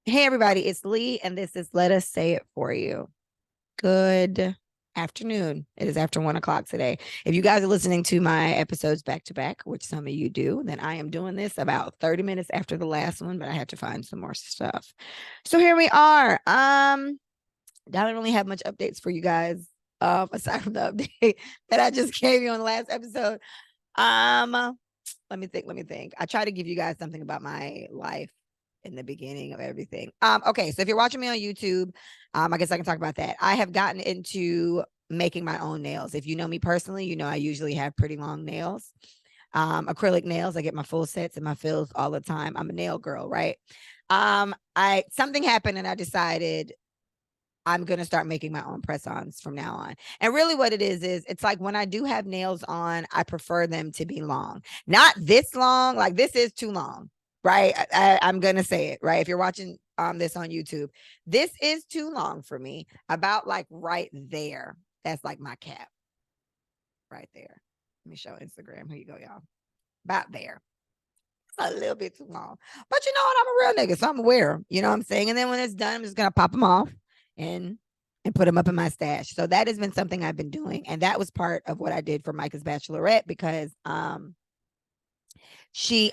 Hey, everybody, it's Lee, and this is Let Us Say It For You. Good afternoon. It is after 1 o'clock today. If you guys are listening to my episodes back to back, which some of you do, then I am doing this about 30 minutes after the last one, but I had to find some more stuff. So here we are. I don't really have much updates for you guys, aside from the update that I just gave you on the last episode. Um, let me think. I try to give you guys something about my life in the beginning of everything. Okay, so if you're watching me on YouTube, I guess I can talk about that. I have gotten into making my own nails. If you know me personally, you know I usually have pretty long nails. Acrylic nails. I get my full sets and my fills all the time. I'm a nail girl, right? I something happened and I decided I'm going to start making my own press-ons from now on. And really what it is it's like when I do have nails on, I prefer them to be long. Not this long, like this is too long, right? I'm going to say it, right? If you're watching this on YouTube, this is too long for me. About like right there. That's like my cap right there. Let me show Instagram. Here you go, y'all. About there. A little bit too long. But you know what? I'm a real nigga, so I'm aware. You know what I'm saying? And then when it's done, I'm just gonna pop them off and put them up in my stash. So that has been something I've been doing. And that was part of what I did for Micah's bachelorette because she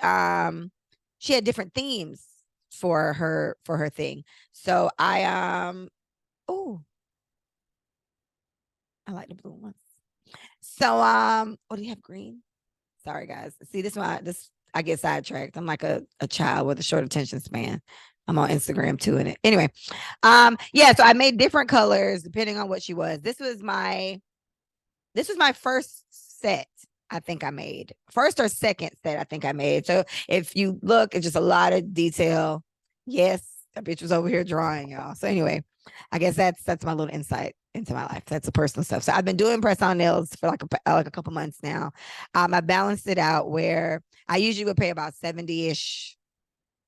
she had different themes for her thing. So oh, I like the blue ones. So oh, do you have green? Sorry guys. See, this I get sidetracked. I'm like a child with a short attention span. I'm on Instagram too in it. Anyway, yeah, so I made different colors depending on what she was. This was my first set. I think I made first or second set. I think I made. So if you look, it's just a lot of detail. Yes, that bitch was over here drawing, y'all. So anyway, I guess that's my little insight into my life. That's the personal stuff. So I've been doing press on nails for like a couple months now. I balanced it out where I usually would pay about 70-ish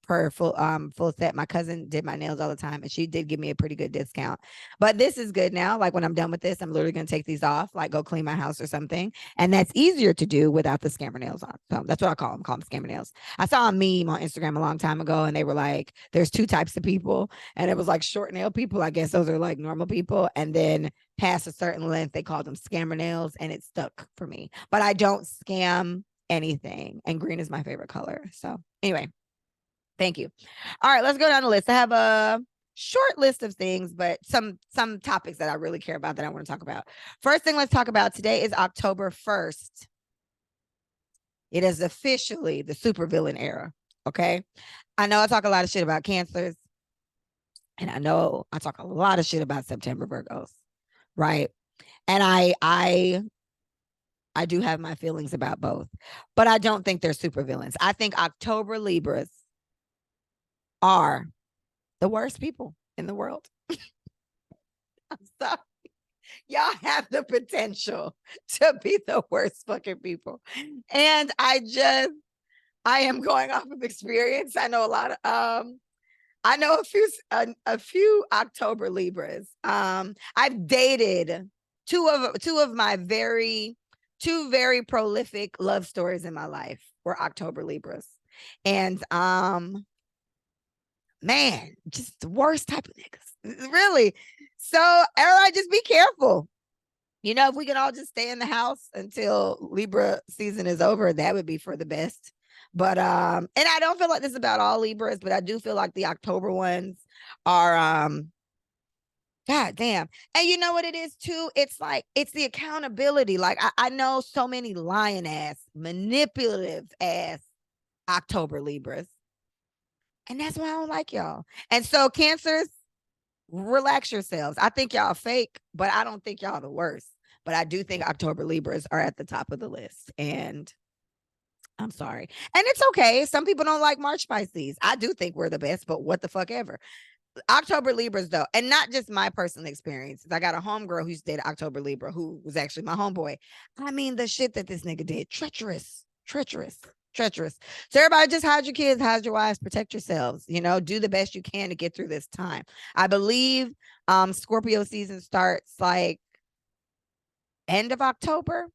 per full set. My cousin did my nails all the time and she did give me a pretty good discount. But this is good now. Like when I'm done with this, I'm literally gonna take these off, like go clean my house or something. And that's easier to do without the scammer nails on. So that's what I call them scammer nails. I saw a meme on Instagram a long time ago and they were like, there's two types of people. And it was like short nail people. I guess those are like normal people. And then past a certain length, they called them scammer nails, and it stuck for me. But I don't scam anything. And green is my favorite color. So anyway, thank you. All right, let's go down the list. I have a short list of things, but some topics that I really care about that I want to talk about. First thing let's talk about today is October 1st. It is officially the supervillain era. Okay. I know I talk a lot of shit about cancers, and I know I talk a lot of shit about September Virgos, right? And I do have my feelings about both, but I don't think they're supervillains. I think October Libras are the worst people in the world. I'm sorry. Y'all have the potential to be the worst fucking people. And I am going off of experience. I know a lot of I know a few October Libras. I've dated two of my two very prolific love stories in my life were October Libras. And man, just the worst type of niggas. Really. So everybody just be careful. You know, if we could all just stay in the house until Libra season is over, that would be for the best. But and I don't feel like this about all Libras, but I do feel like the October ones are God damn. And you know what it is too? It's like it's the accountability. Like I know so many lion ass, manipulative ass October Libras. And that's why I don't like y'all. And so cancers, relax yourselves. I think y'all fake, but I don't think y'all the worst. But I do think October Libras are at the top of the list. And I'm sorry. And it's okay. Some people don't like March Pisces. I do think we're the best, but what the fuck ever. October Libras, though, and not just my personal experience. I got a homegirl who's dated October Libra, who was actually my homeboy. I mean, the shit that this nigga did, treacherous, treacherous, treacherous. So everybody just hide your kids, hide your wives, protect yourselves, you know, do the best you can to get through this time. I believe Scorpio season starts like end of October,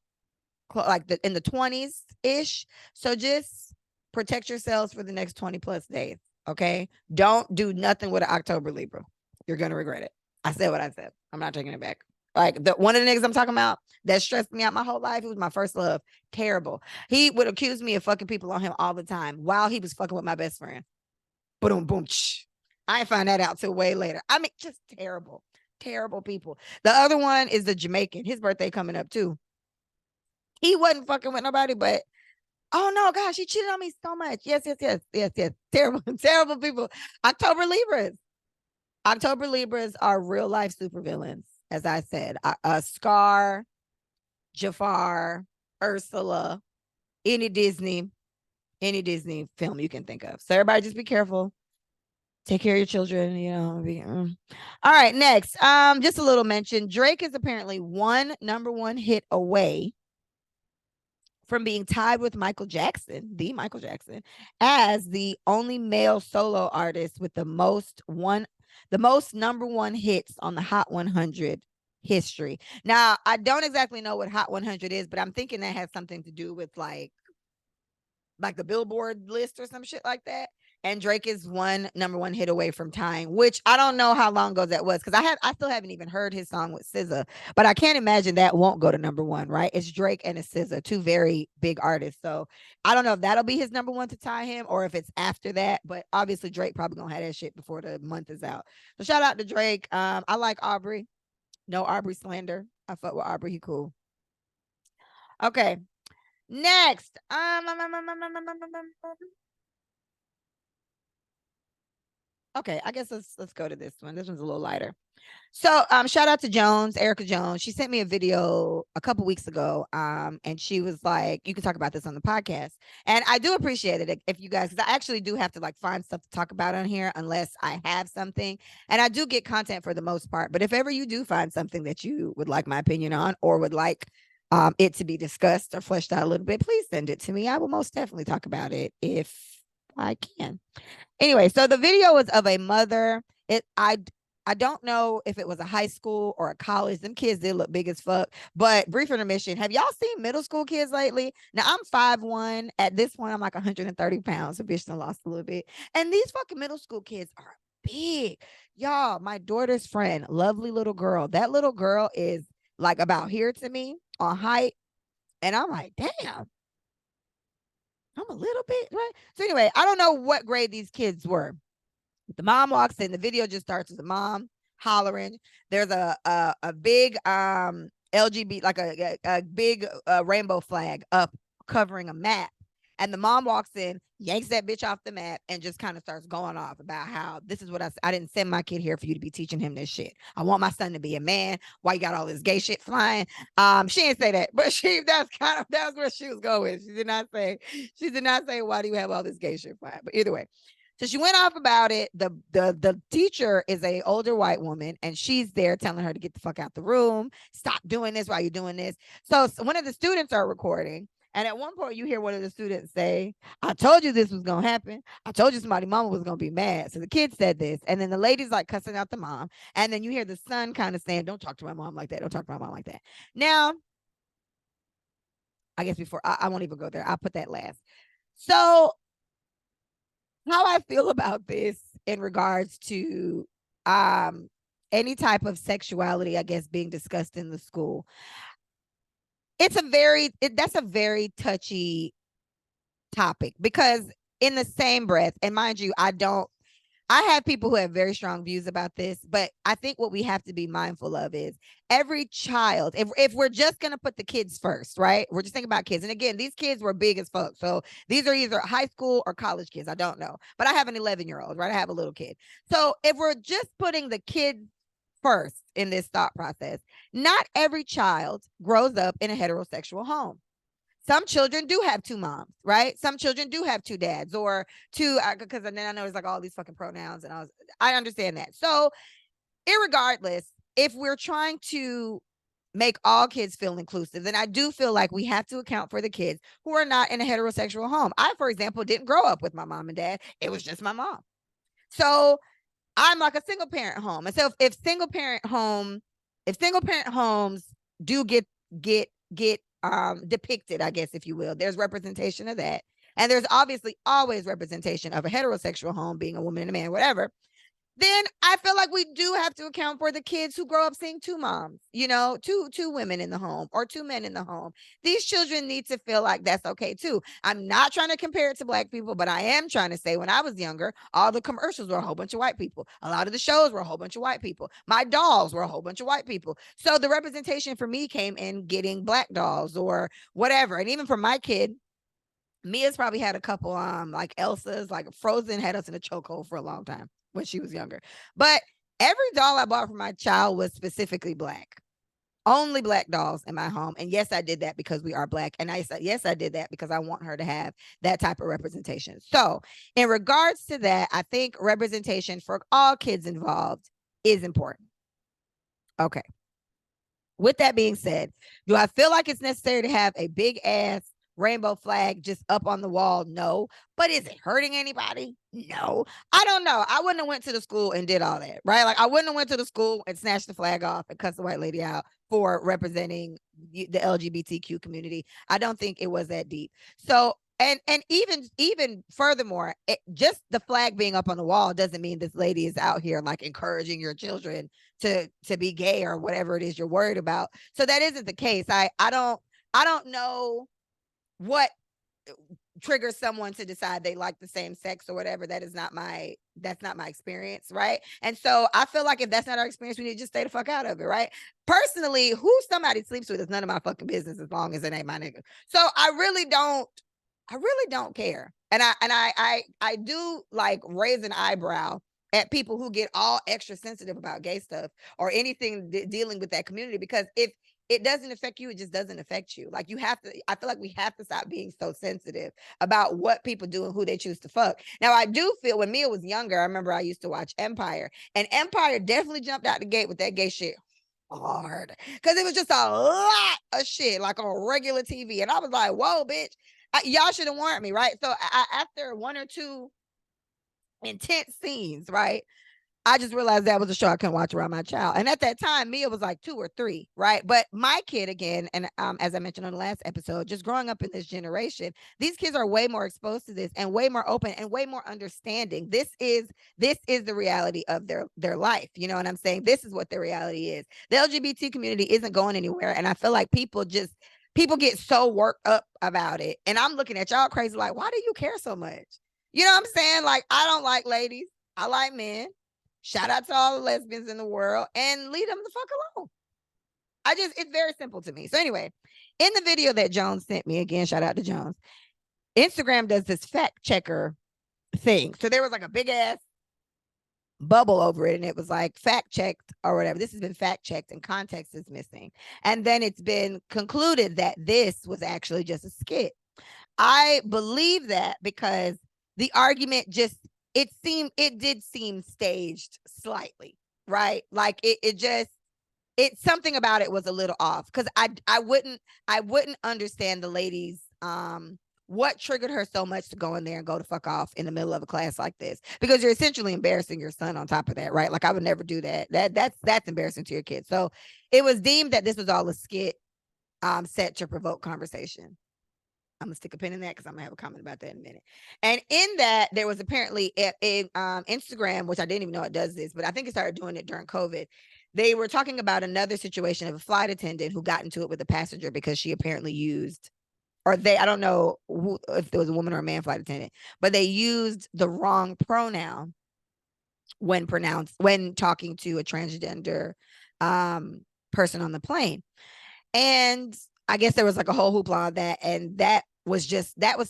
like in the 20s ish. So just protect yourselves for the next 20 plus days. Okay. Don't do nothing with an October Libra. You're going to regret it. I said what I said. I'm not taking it back. Like one of the niggas I'm talking about that stressed me out my whole life. It was my first love. Terrible. He would accuse me of fucking people on him all the time while he was fucking with my best friend. Boom, boom. I ain't find that out till way later. I mean, just terrible, terrible people. The other one is the Jamaican. His birthday coming up too. He wasn't fucking with nobody, but oh no, gosh, he cheated on me so much. Yes, yes, yes, yes, yes. Terrible, terrible people. October Libras. October Libras are real life supervillains, as I said. Scar, Jafar, Ursula, any Disney film you can think of. So everybody just be careful. Take care of your children, you know. All right, next. Just a little mention. Drake is apparently one number one hit away from being tied with Michael Jackson, the Michael Jackson, as the only male solo artist with the most number one hits on the Hot 100 history. Now, I don't exactly know what Hot 100 is, but I'm thinking that has something to do with like the Billboard list or some shit like that. And Drake is one number one hit away from tying, which I don't know how long ago that was, because I still haven't even heard his song with SZA, but I can't imagine that won't go to number one, right? It's Drake and it's SZA, two very big artists. So I don't know if that'll be his number one to tie him or if it's after that, but obviously Drake probably gonna have that shit before the month is out. So shout out to Drake. I like Aubrey. No Aubrey slander. I fuck with Aubrey. He cool. Okay. Next. Okay, I guess let's go to this one. This one's a little lighter. So shout out to Jones, Erica Jones. She sent me a video a couple weeks ago. And she was like, you can talk about this on the podcast. And I do appreciate it if you guys, because I actually do have to like find stuff to talk about on here unless I have something. And I do get content for the most part. But if ever you do find something that you would like my opinion on or would like it to be discussed or fleshed out a little bit, please send it to me. I will most definitely talk about it if I can. Anyway, so the video was of a mother. I don't know if it was a high school or a college. Them kids did look big as fuck. But brief intermission. Have y'all seen middle school kids lately? Now I'm 5'1". At this point, I'm like 130 pounds. So bitch done lost a little bit. And these fucking middle school kids are big. Y'all, my daughter's friend, lovely little girl. That little girl is like about here to me on height. And I'm like, damn. I'm a little bit, right? So anyway, I don't know what grade these kids were. The mom walks in. The video just starts with the mom hollering. There's a big LGBT, like a big rainbow flag up covering a map. And the mom walks in, yanks that bitch off the map, and just kind of starts going off about how this is what I didn't send my kid here for you to be teaching him this shit. I want my son to be a man. Why you got all this gay shit flying? She didn't say that, but that was where she was going. She did not say why do you have all this gay shit flying? But either way. So she went off about it. The teacher is a older white woman, and she's there telling her to get the fuck out the room. Stop doing this while you're doing this. So one of the students are recording. And at one point, you hear one of the students say, I told you this was going to happen. I told you somebody's mama was going to be mad. So the kid said this. And then the lady's like cussing out the mom. And then you hear the son kind of saying, don't talk to my mom like that. Don't talk to my mom like that. Now, I guess before I won't even go there. I'll put that last. So how I feel about this in regards to any type of sexuality, I guess, being discussed in the school. That's a very touchy topic because in the same breath, and mind you, I have people who have very strong views about this, but I think what we have to be mindful of is every child, if we're just going to put the kids first, right? We're just thinking about kids. And again, these kids were big as fuck. So these are either high school or college kids. I don't know, but I have an 11-year-old, right? I have a little kid. So if we're just putting the kids first in this thought process, not every child grows up in a heterosexual home. Some children do have two moms, right? Some children do have two dads or two, because then I know there's like all these fucking pronouns and I understand that. So irregardless, if we're trying to make all kids feel inclusive, then I do feel like we have to account for the kids who are not in a heterosexual home. I, for example, didn't grow up with my mom and dad. It was just my mom. So I'm like a single parent home. And so if single parent homes do get depicted, I guess, if you will, there's representation of that. and there's obviously always representation of a heterosexual home being a woman and a man, whatever, then I feel like we do have to account for the kids who grow up seeing two moms, two women in the home or two men in the home. These children need to feel like that's okay too. I'm not trying to compare it to Black people, but I am trying to say when I was younger, all the commercials were a whole bunch of white people. A lot of the shows were a whole bunch of white people. My dolls were a whole bunch of white people. So the representation for me came in getting Black dolls or whatever. And even for my kid, Mia's probably had a couple like Elsa's, like Frozen had us in a chokehold for a long time when she was younger. But every doll I bought for my child was specifically Black. Only Black dolls in my home. And yes, I did that because we are Black. And I said, yes, I did that because I want her to have that type of representation. So in regards to that, I think representation for all kids involved is important. Okay. With that being said, do I feel like it's necessary to have a big ass rainbow flag just up on the wall? No. But is it hurting anybody? No. I don't know. I wouldn't have went to the school and did all that, right? Like I wouldn't have went to the school and snatched the flag off and cussed the white lady out for representing the LGBTQ community. I don't think it was that deep. So and even furthermore, just the flag being up on the wall doesn't mean this lady is out here like encouraging your children to be gay or whatever it is you're worried about. So that isn't the case. I don't know what triggers someone to decide they like the same sex or whatever. That's not my experience, right? And so I feel like if that's not our experience, we need to just stay the fuck out of it, right? Personally, who somebody sleeps with is none of my fucking business as long as it ain't my nigga. So I really don't care. And I do like raise an eyebrow at people who get all extra sensitive about gay stuff or anything dealing with that community, because if it doesn't affect you, it just doesn't affect you. Like I feel like we have to stop being so sensitive about what people do and who they choose to fuck. Now, I do feel when Mia was younger, I remember I used to watch Empire, and Empire definitely jumped out the gate with that gay shit hard, because it was just a lot of shit like on regular TV. And I was like, whoa, bitch, y'all should have warned me, right? So after one or two intense scenes, right, I just realized that was a show I couldn't watch around my child. And at that time, Mia was like 2 or 3, right? But my kid, again, and as I mentioned on the last episode, just growing up in this generation, these kids are way more exposed to this and way more open and way more understanding. This is the reality of their life. You know what I'm saying? This is what their reality is. The LGBT community isn't going anywhere. And I feel like people get so worked up about it. And I'm looking at y'all crazy, like, why do you care so much? You know what I'm saying? Like, I don't like ladies. I like men. Shout out to all the lesbians in the world and leave them the fuck alone. It's very simple to me. So anyway, in the video that Jones sent me, again, shout out to Jones, Instagram does this fact checker thing. So there was like a big ass bubble over it, and it was like fact checked or whatever. This has been fact checked and context is missing. And then it's been concluded that this was actually just a skit. I believe that because the argument it did seem staged slightly, right? Like it's something about it was a little off, because I wouldn't understand the ladies what triggered her so much to go in there and go to fuck off in the middle of a class like this, because you're essentially embarrassing your son on top of that, right? Like I would never do that. That's embarrassing to your kid. So it was deemed that this was all a skit set to provoke conversation. I'm gonna stick a pin in that because I'm gonna have a comment about that in a minute. And in that, there was apparently a Instagram, which I didn't even know it does this, but I think it started doing it during COVID. They were talking about another situation of a flight attendant who got into it with a passenger because she apparently used, I don't know if there was a woman or a man flight attendant, but they used the wrong pronoun when talking to a transgender person on the plane. And I guess there was like a whole hoopla on that, and that was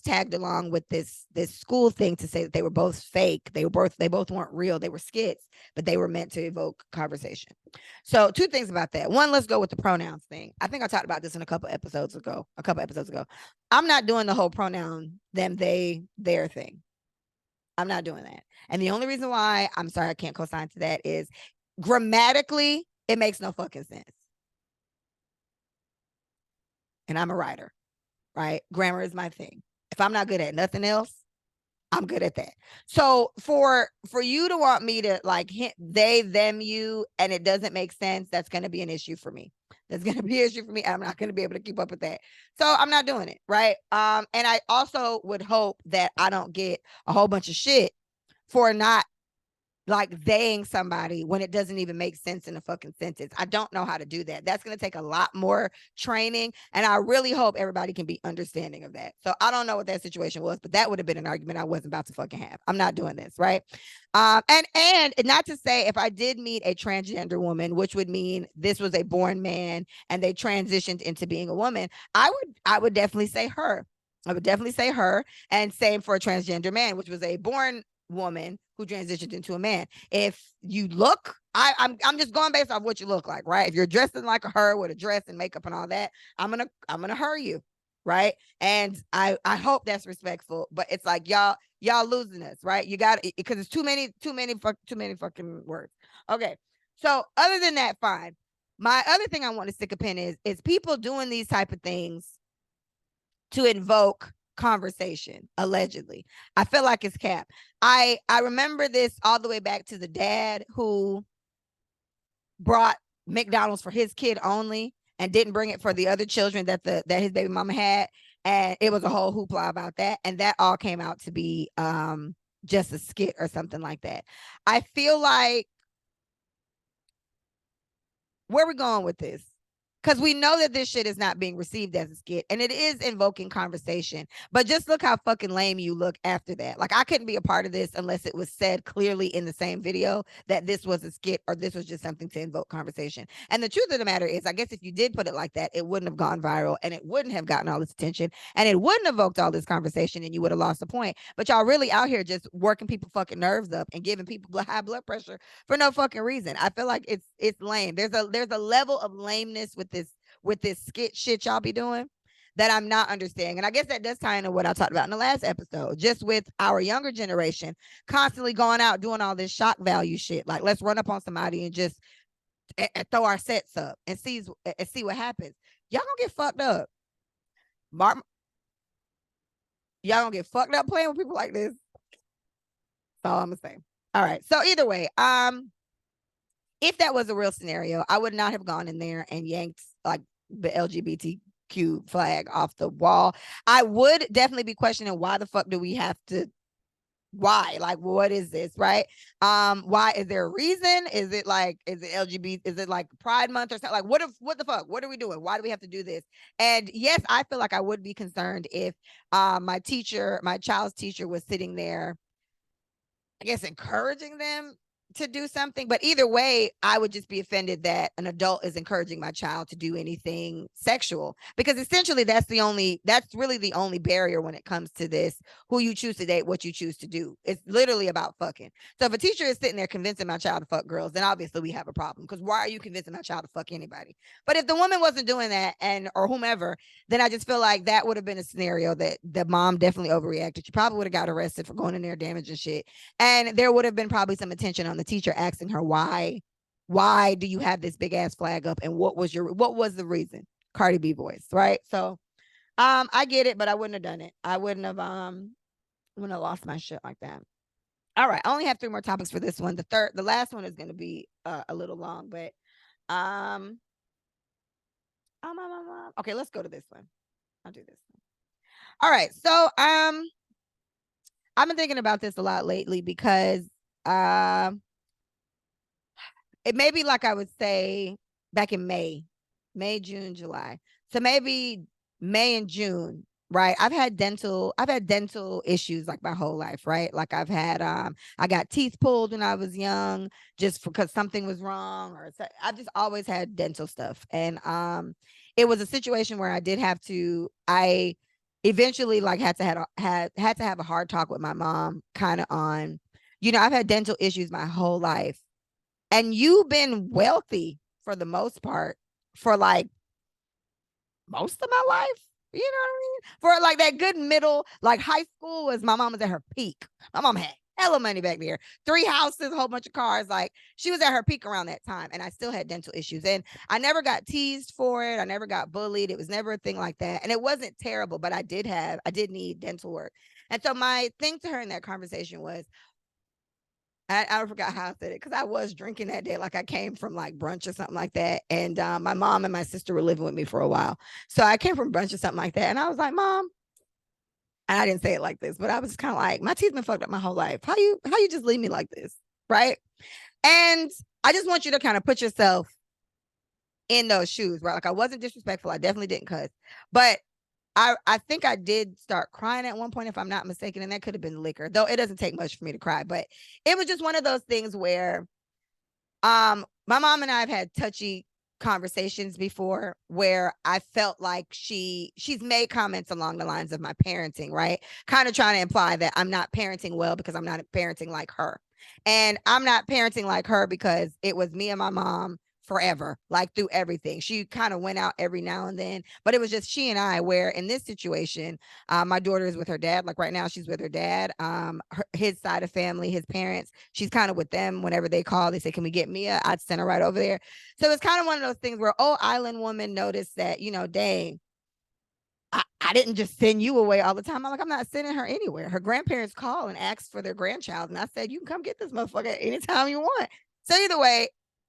tagged along with this school thing to say that they were both fake. They both weren't real. They were skits, but they were meant to evoke conversation. So 2 things about that. One, let's go with the pronouns thing. I think I talked about this in a couple episodes ago. I'm not doing the whole pronoun them, they, their thing. I'm not doing that. And the only reason why I'm sorry I can't co-sign to that is grammatically it makes no fucking sense. And I'm a writer, right? Grammar is my thing. If I'm not good at nothing else, I'm good at that. So for you to want me to like hint they, them, you, and it doesn't make sense, that's going to be an issue for me. That's going to be an issue for me. I'm not going to be able to keep up with that. So I'm not doing it. Right. And I also would hope that I don't get a whole bunch of shit for not like theying somebody when it doesn't even make sense in a fucking sentence. I don't know how to do that. That's going to take a lot more training. And I really hope everybody can be understanding of that. So I don't know what that situation was, but that would have been an argument I wasn't about to fucking have. I'm not doing this. Right. And not to say if I did meet a transgender woman, which would mean this was a born man and they transitioned into being a woman, I would definitely say her. I would definitely say her, and same for a transgender man, which was a born woman who transitioned into a man. If you look, I'm just going based off what you look like, right? If you're dressing like a her with a dress and makeup and all that, I'm gonna her you, right? And I hope that's respectful, but it's like y'all losing us, right? You got, because it's too many fucking words. Okay, so other than that, fine. My other thing I want to stick a pin is people doing these type of things to invoke conversation, allegedly. I feel like it's cap. I remember this all the way back to the dad who brought McDonald's for his kid only and didn't bring it for the other children that his baby mama had, and it was a whole hoopla about that, and that all came out to be just a skit or something like that. I feel like, where are we going with this? Because we know that this shit is not being received as a skit, and it is invoking conversation. But just look how fucking lame you look after that. Like, I couldn't be a part of this unless it was said clearly in the same video that this was a skit or this was just something to invoke conversation. And the truth of the matter is, I guess if you did put it like that, it wouldn't have gone viral and it wouldn't have gotten all this attention and it wouldn't have evoked all this conversation and you would have lost the point. But y'all really out here just working people fucking nerves up and giving people high blood pressure for no fucking reason. I feel like it's lame. There's a level of lameness with this skit shit y'all be doing that I'm not understanding. And I guess that does tie into what I talked about in the last episode, just with our younger generation constantly going out doing all this shock value shit. Like, let's run up on somebody and just throw our sets up and see what happens. Y'all gonna get fucked up. Mark, y'all gonna get fucked up playing with people like this. That's all I'm gonna say. All right. So either way, if that was a real scenario, I would not have gone in there and yanked like the LGBTQ flag off the wall. I would definitely be questioning, why the fuck do we have to, why? Like, what is this, right? Why? Is there a reason? Is it LGBT? Is it like Pride Month or something? Like, what the fuck? What are we doing? Why do we have to do this? And yes, I feel like I would be concerned if my child's teacher was sitting there, I guess, encouraging them to do something. But either way, I would just be offended that an adult is encouraging my child to do anything sexual, because essentially that's really the only barrier when it comes to this: who you choose to date, what you choose to do. It's literally about fucking. So if a teacher is sitting there convincing my child to fuck girls, then obviously we have a problem, because why are you convincing my child to fuck anybody? But if the woman wasn't doing that, or whomever, then I just feel like that would have been a scenario that the mom definitely overreacted. She probably would have got arrested for going in there damaging shit. And there would have been probably some attention on the teacher asking her, why do you have this big ass flag up, and what was the reason? Cardi B voice, right? So I get it, but I wouldn't have done it. I wouldn't have lost my shit like that. All right, I only have 3 more topics for this one. The last one is going to be a little long, but okay, let's go to this one. I'll do this one. All right, so I've been thinking about this a lot lately, because it may be, like I would say, back in May, June, July. So maybe May and June, right? I've had dental issues like my whole life, right? Like I've had I got teeth pulled when I was young just because something was wrong, or I've just always had dental stuff. And it was a situation where I eventually like had to have a hard talk with my mom, kind of on, I've had dental issues my whole life. And you've been wealthy for the most part for like most of my life. You know what I mean? For like that good middle, like high school my mom was at her peak. My mom had hella money back there. 3 houses, a whole bunch of cars. Like, she was at her peak around that time. And I still had dental issues. And I never got teased for it. I never got bullied. It was never a thing like that. And it wasn't terrible, but I did need dental work. And so my thing to her in that conversation was, I forgot how I said it because I was drinking that day. Like I came from like brunch or something like that. And my mom and my sister were living with me for a while. So I came from brunch or something like that. And I was like, Mom, and I didn't say it like this, but I was kind of like, my teeth been fucked up my whole life. How you just leave me like this? Right. And I just want you to kind of put yourself in those shoes, right? Like I wasn't disrespectful. I definitely didn't cuss. But I think I did start crying at one point, if I'm not mistaken, and that could have been liquor, though it doesn't take much for me to cry. But it was just one of those things where my mom and I have had touchy conversations before where I felt like she's made comments along the lines of my parenting, right? Kind of trying to imply that I'm not parenting well because I'm not parenting like her. And I'm not parenting like her because it was me and my mom forever, like through everything. She kind of went out every now and then, but it was just she and I, where in this situation, my daughter is with her dad. Like right now, she's with her dad. His side of family, his parents, she's kind of with them. Whenever they call, they say, "Can we get Mia?" I'd send her right over there. So it's kind of one of those things where, oh, island woman noticed that, dang, I didn't just send you away all the time. I'm like, I'm not sending her anywhere. Her grandparents call and ask for their grandchild. And I said, you can come get this motherfucker anytime you want. So either way,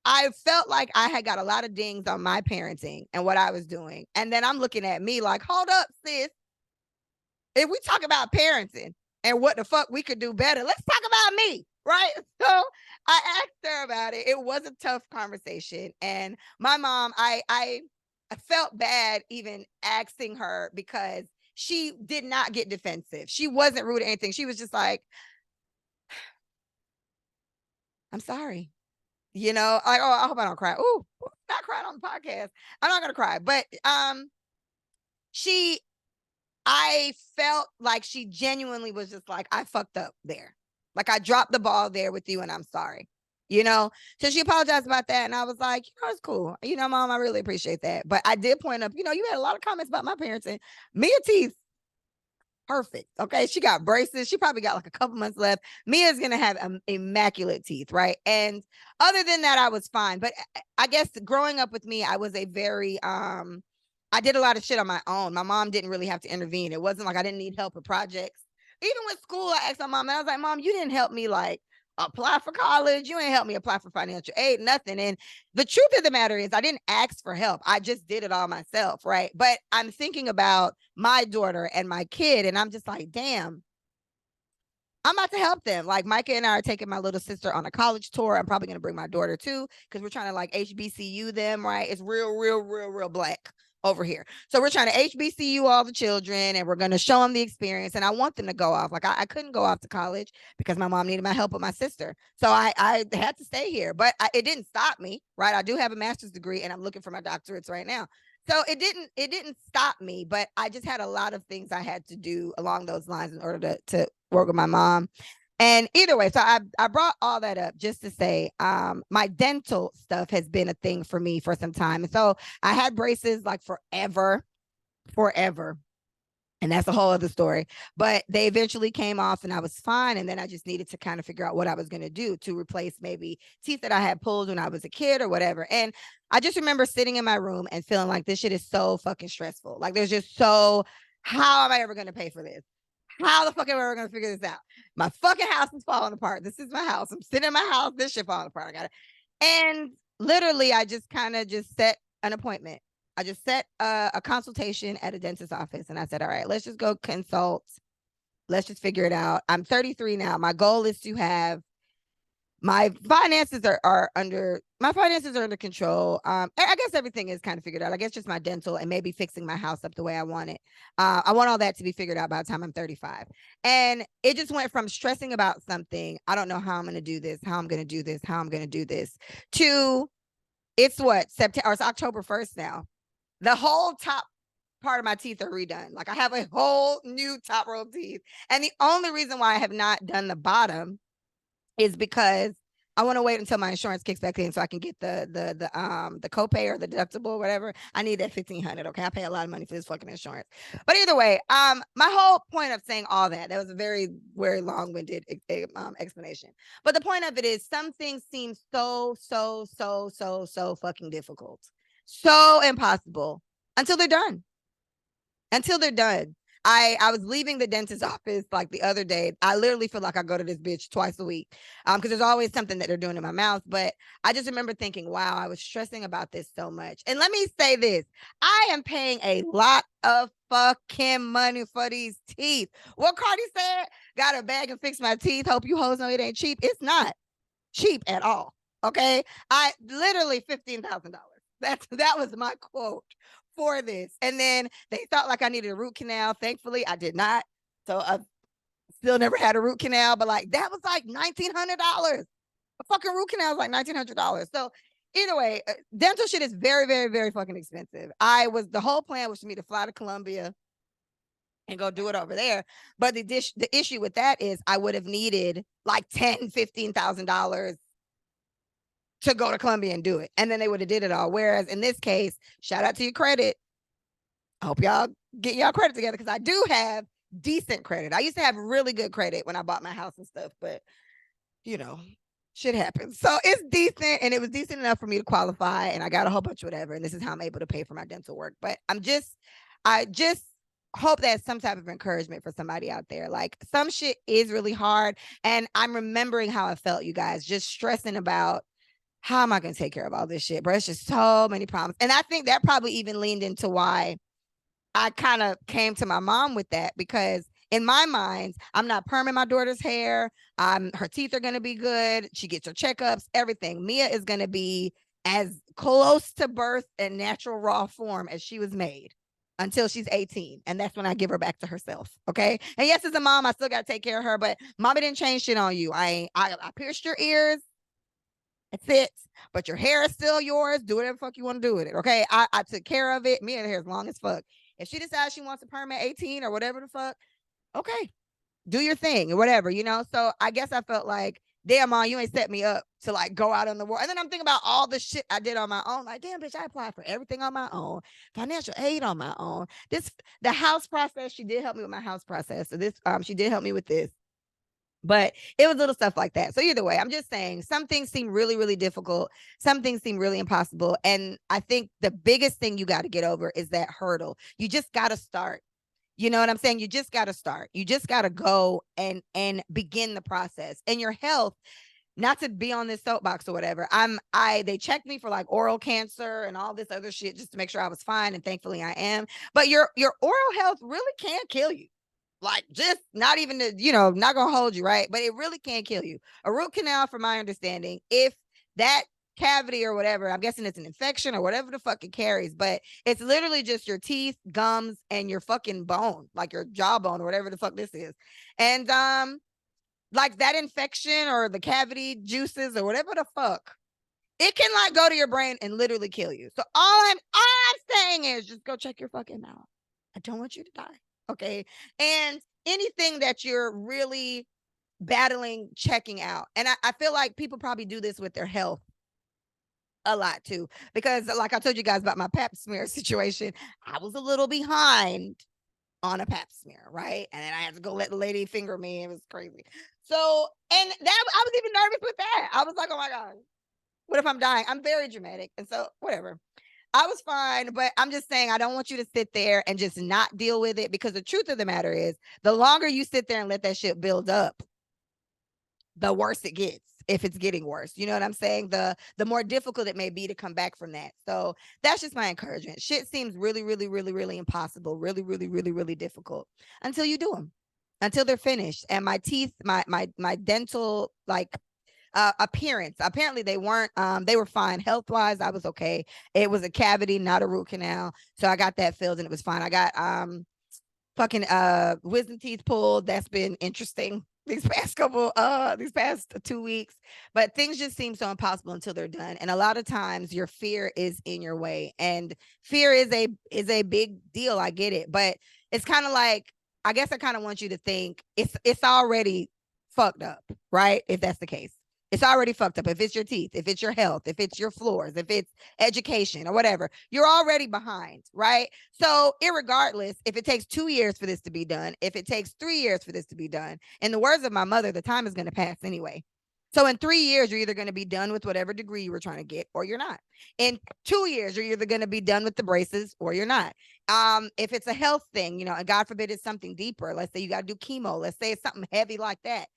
I felt like I had got a lot of dings on my parenting and what I was doing. And then I'm looking at me like, hold up, sis. If we talk about parenting and what the fuck we could do better, let's talk about me. Right. So I asked her about it. It was a tough conversation. And my mom, I felt bad even asking her because she did not get defensive. She wasn't rude or anything. She was just like, I'm sorry. Like, oh, I hope I don't cry. Ooh, not crying on the podcast. I'm not gonna cry. But she I felt like she genuinely was just like, I fucked up there. Like I dropped the ball there with you and I'm sorry. So she apologized about that. And I was like, it's cool. Mom, I really appreciate that. But I did point up, you had a lot of comments about my parents and Mia teeth. Perfect. Okay. She got braces. She probably got like a couple months left. Mia's going to have immaculate teeth. Right. And other than that, I was fine. But I guess growing up with me, I was a very, I did a lot of shit on my own. My mom didn't really have to intervene. It wasn't like I didn't need help with projects. Even with school, I asked my mom, and I was like, Mom, you didn't help me like apply for college. You ain't help me apply for financial aid, nothing. And the truth of the matter is I didn't ask for help. I just did it all myself. Right. But I'm thinking about my daughter and my kid, and I'm just like, damn, I'm about to help them. Like Micah and I are taking my little sister on a college tour. I'm probably going to bring my daughter too, because we're trying to like HBCU them, right? It's real black over here. So we're trying to HBCU all the children and we're going to show them the experience. And I want them to go off. Like I couldn't go off to college because my mom needed my help with my sister. So I had to stay here, but it didn't stop me, right? I do have a master's degree and I'm looking for my doctorates right now. So it didn't stop me, but I just had a lot of things I had to do along those lines in order to work with my mom. And either way, so I brought all that up just to say my dental stuff has been a thing for me for some time. And so I had braces like forever. And that's a whole other story. But they eventually came off and I was fine. And then I just needed to kind of figure out what I was going to do to replace maybe teeth that I had pulled when I was a kid or whatever. And I just remember sitting in my room and feeling like this shit is so fucking stressful. Like there's just how am I ever going to pay for this? How the fuck am I ever going to figure this out? My fucking house is falling apart. This is my house. I'm sitting in my house. This shit falling apart. I got it. And literally, I just kind of just set an appointment. I just set a consultation at a dentist's office. And I said, all right, let's just go consult. Let's just figure it out. I'm 33 now. My goal is to have my finances are under control. I guess everything is kind of figured out. I guess just my dental and maybe fixing my house up the way I want it. I want all that to be figured out by the time I'm 35. And it just went from stressing about something, I don't know how I'm going to do this, how I'm going to do this, how I'm going to do this, to it's what, September, or it's October 1st now. The whole top part of my teeth are redone. Like I have a whole new top row of teeth. And the only reason why I have not done the bottom is because I want to wait until my insurance kicks back in so I can get the copay or the deductible or whatever. I need that $1,500. Okay. I pay a lot of money for this fucking insurance. But either way, my whole point of saying all that was a very, very long-winded explanation. But the point of it is some things seem so fucking difficult. So impossible until they're done. I was leaving the dentist's office like the other day. I literally feel like I go to this bitch twice a week. Because there's always something that they're doing in my mouth. But I just remember thinking, wow, I was stressing about this so much. And let me say this, I am paying a lot of fucking money for these teeth. What Cardi said, got a bag and fix my teeth. Hope you hoes know it ain't cheap. It's not cheap at all. Okay. I literally $15,000. That was my quote for this. And then they thought like I needed a root canal. Thankfully, I did not. So I've still never had a root canal, but like that was like $1,900. A fucking root canal is like $1,900. So either way, dental shit is very, very, very fucking expensive. The whole plan was for me to fly to Colombia and go do it over there. But the issue with that is I would have needed like $10,000-$15,000 to go to Colombia and do it. And then they would have did it all. Whereas in this case, shout out to your credit. I hope y'all get y'all credit together because I do have decent credit. I used to have really good credit when I bought my house and stuff, but you know, shit happens. So it's decent, and it was decent enough for me to qualify, and I got a whole bunch of whatever, and this is how I'm able to pay for my dental work. But I just hope that's some type of encouragement for somebody out there. Like some shit is really hard, and I'm remembering how I felt, you guys, just stressing about how am I going to take care of all this shit, bro? It's just so many problems. And I think that probably even leaned into why I kind of came to my mom with that, because in my mind, I'm not perming my daughter's hair. Her teeth are going to be good. She gets her checkups, everything. Mia is going to be as close to birth and natural raw form as she was made until she's 18. And that's when I give her back to herself. Okay. And yes, as a mom, I still got to take care of her, but mama didn't change shit on you. I pierced your ears. That's it. But your hair is still yours. Do whatever the fuck you want to do with it. Okay. I took care of it. Mia hair is long as fuck. If she decides she wants a perm at 18 or whatever the fuck, okay, do your thing or whatever, you know? So I guess I felt like, damn, Mom, you ain't set me up to like go out on the world. And then I'm thinking about all the shit I did on my own. Like, damn, bitch, I applied for everything on my own, financial aid on my own. The house process, she did help me with my house process. So she did help me with this. But it was little stuff like that. So either way, I'm just saying some things seem really, really difficult. Some things seem really impossible. And I think the biggest thing you got to get over is that hurdle. You just got to start. You know what I'm saying? You just got to start. You just got to go and begin the process. And your health, not to be on this soapbox or whatever. They checked me for like oral cancer and all this other shit just to make sure I was fine. And thankfully I am. But your oral health really can kill you. Like just not even not gonna hold you, right? But it really can kill you. A root canal, from my understanding, if that cavity or whatever, I'm guessing it's an infection or whatever the fuck it carries, but it's literally just your teeth, gums, and your fucking bone, like your jawbone or whatever the fuck this is. And like that infection or the cavity juices or whatever the fuck, it can like go to your brain and literally kill you. So all I'm saying is just go check your fucking mouth. I don't want you to die. Okay. And anything that you're really battling, checking out. And I feel like people probably do this with their health a lot too, because like I told you guys about my pap smear situation, I was a little behind on a pap smear, right? And then I had to go let the lady finger me. It was crazy. So, and that I was even nervous with that. I was like, oh my God, what if I'm dying? I'm very dramatic. And so whatever. I was fine, but I'm just saying, I don't want you to sit there and just not deal with it, because the truth of the matter is the longer you sit there and let that shit build up, the worse it gets. If it's getting worse, you know what I'm saying? The more difficult it may be to come back from that. So that's just my encouragement. Shit seems really, really, really, really impossible, really, really, really, really difficult until you do them, until they're finished. And my teeth, my dental appearance, apparently they weren't, they were fine health wise. I was okay. It was a cavity, not a root canal, so I got that filled and it was fine. I got fucking wisdom teeth pulled. That's been interesting these past 2 weeks, but things just seem so impossible until they're done. And a lot of times your fear is in your way, and fear is a big deal. I get it, but it's kind of like, I guess I kind of want you to think it's already fucked up, right? If that's the case, it's already fucked up. If it's your teeth, if it's your health, if it's your floors, if it's education or whatever, you're already behind, right? So irregardless, if it takes 2 years for this to be done, if it takes 3 years for this to be done, in the words of my mother, the time is going to pass anyway. So in 3 years, you're either going to be done with whatever degree you were trying to get or you're not. In 2 years, you're either going to be done with the braces or you're not. If it's a health thing, and God forbid it's something deeper, let's say you got to do chemo, let's say it's something heavy like that,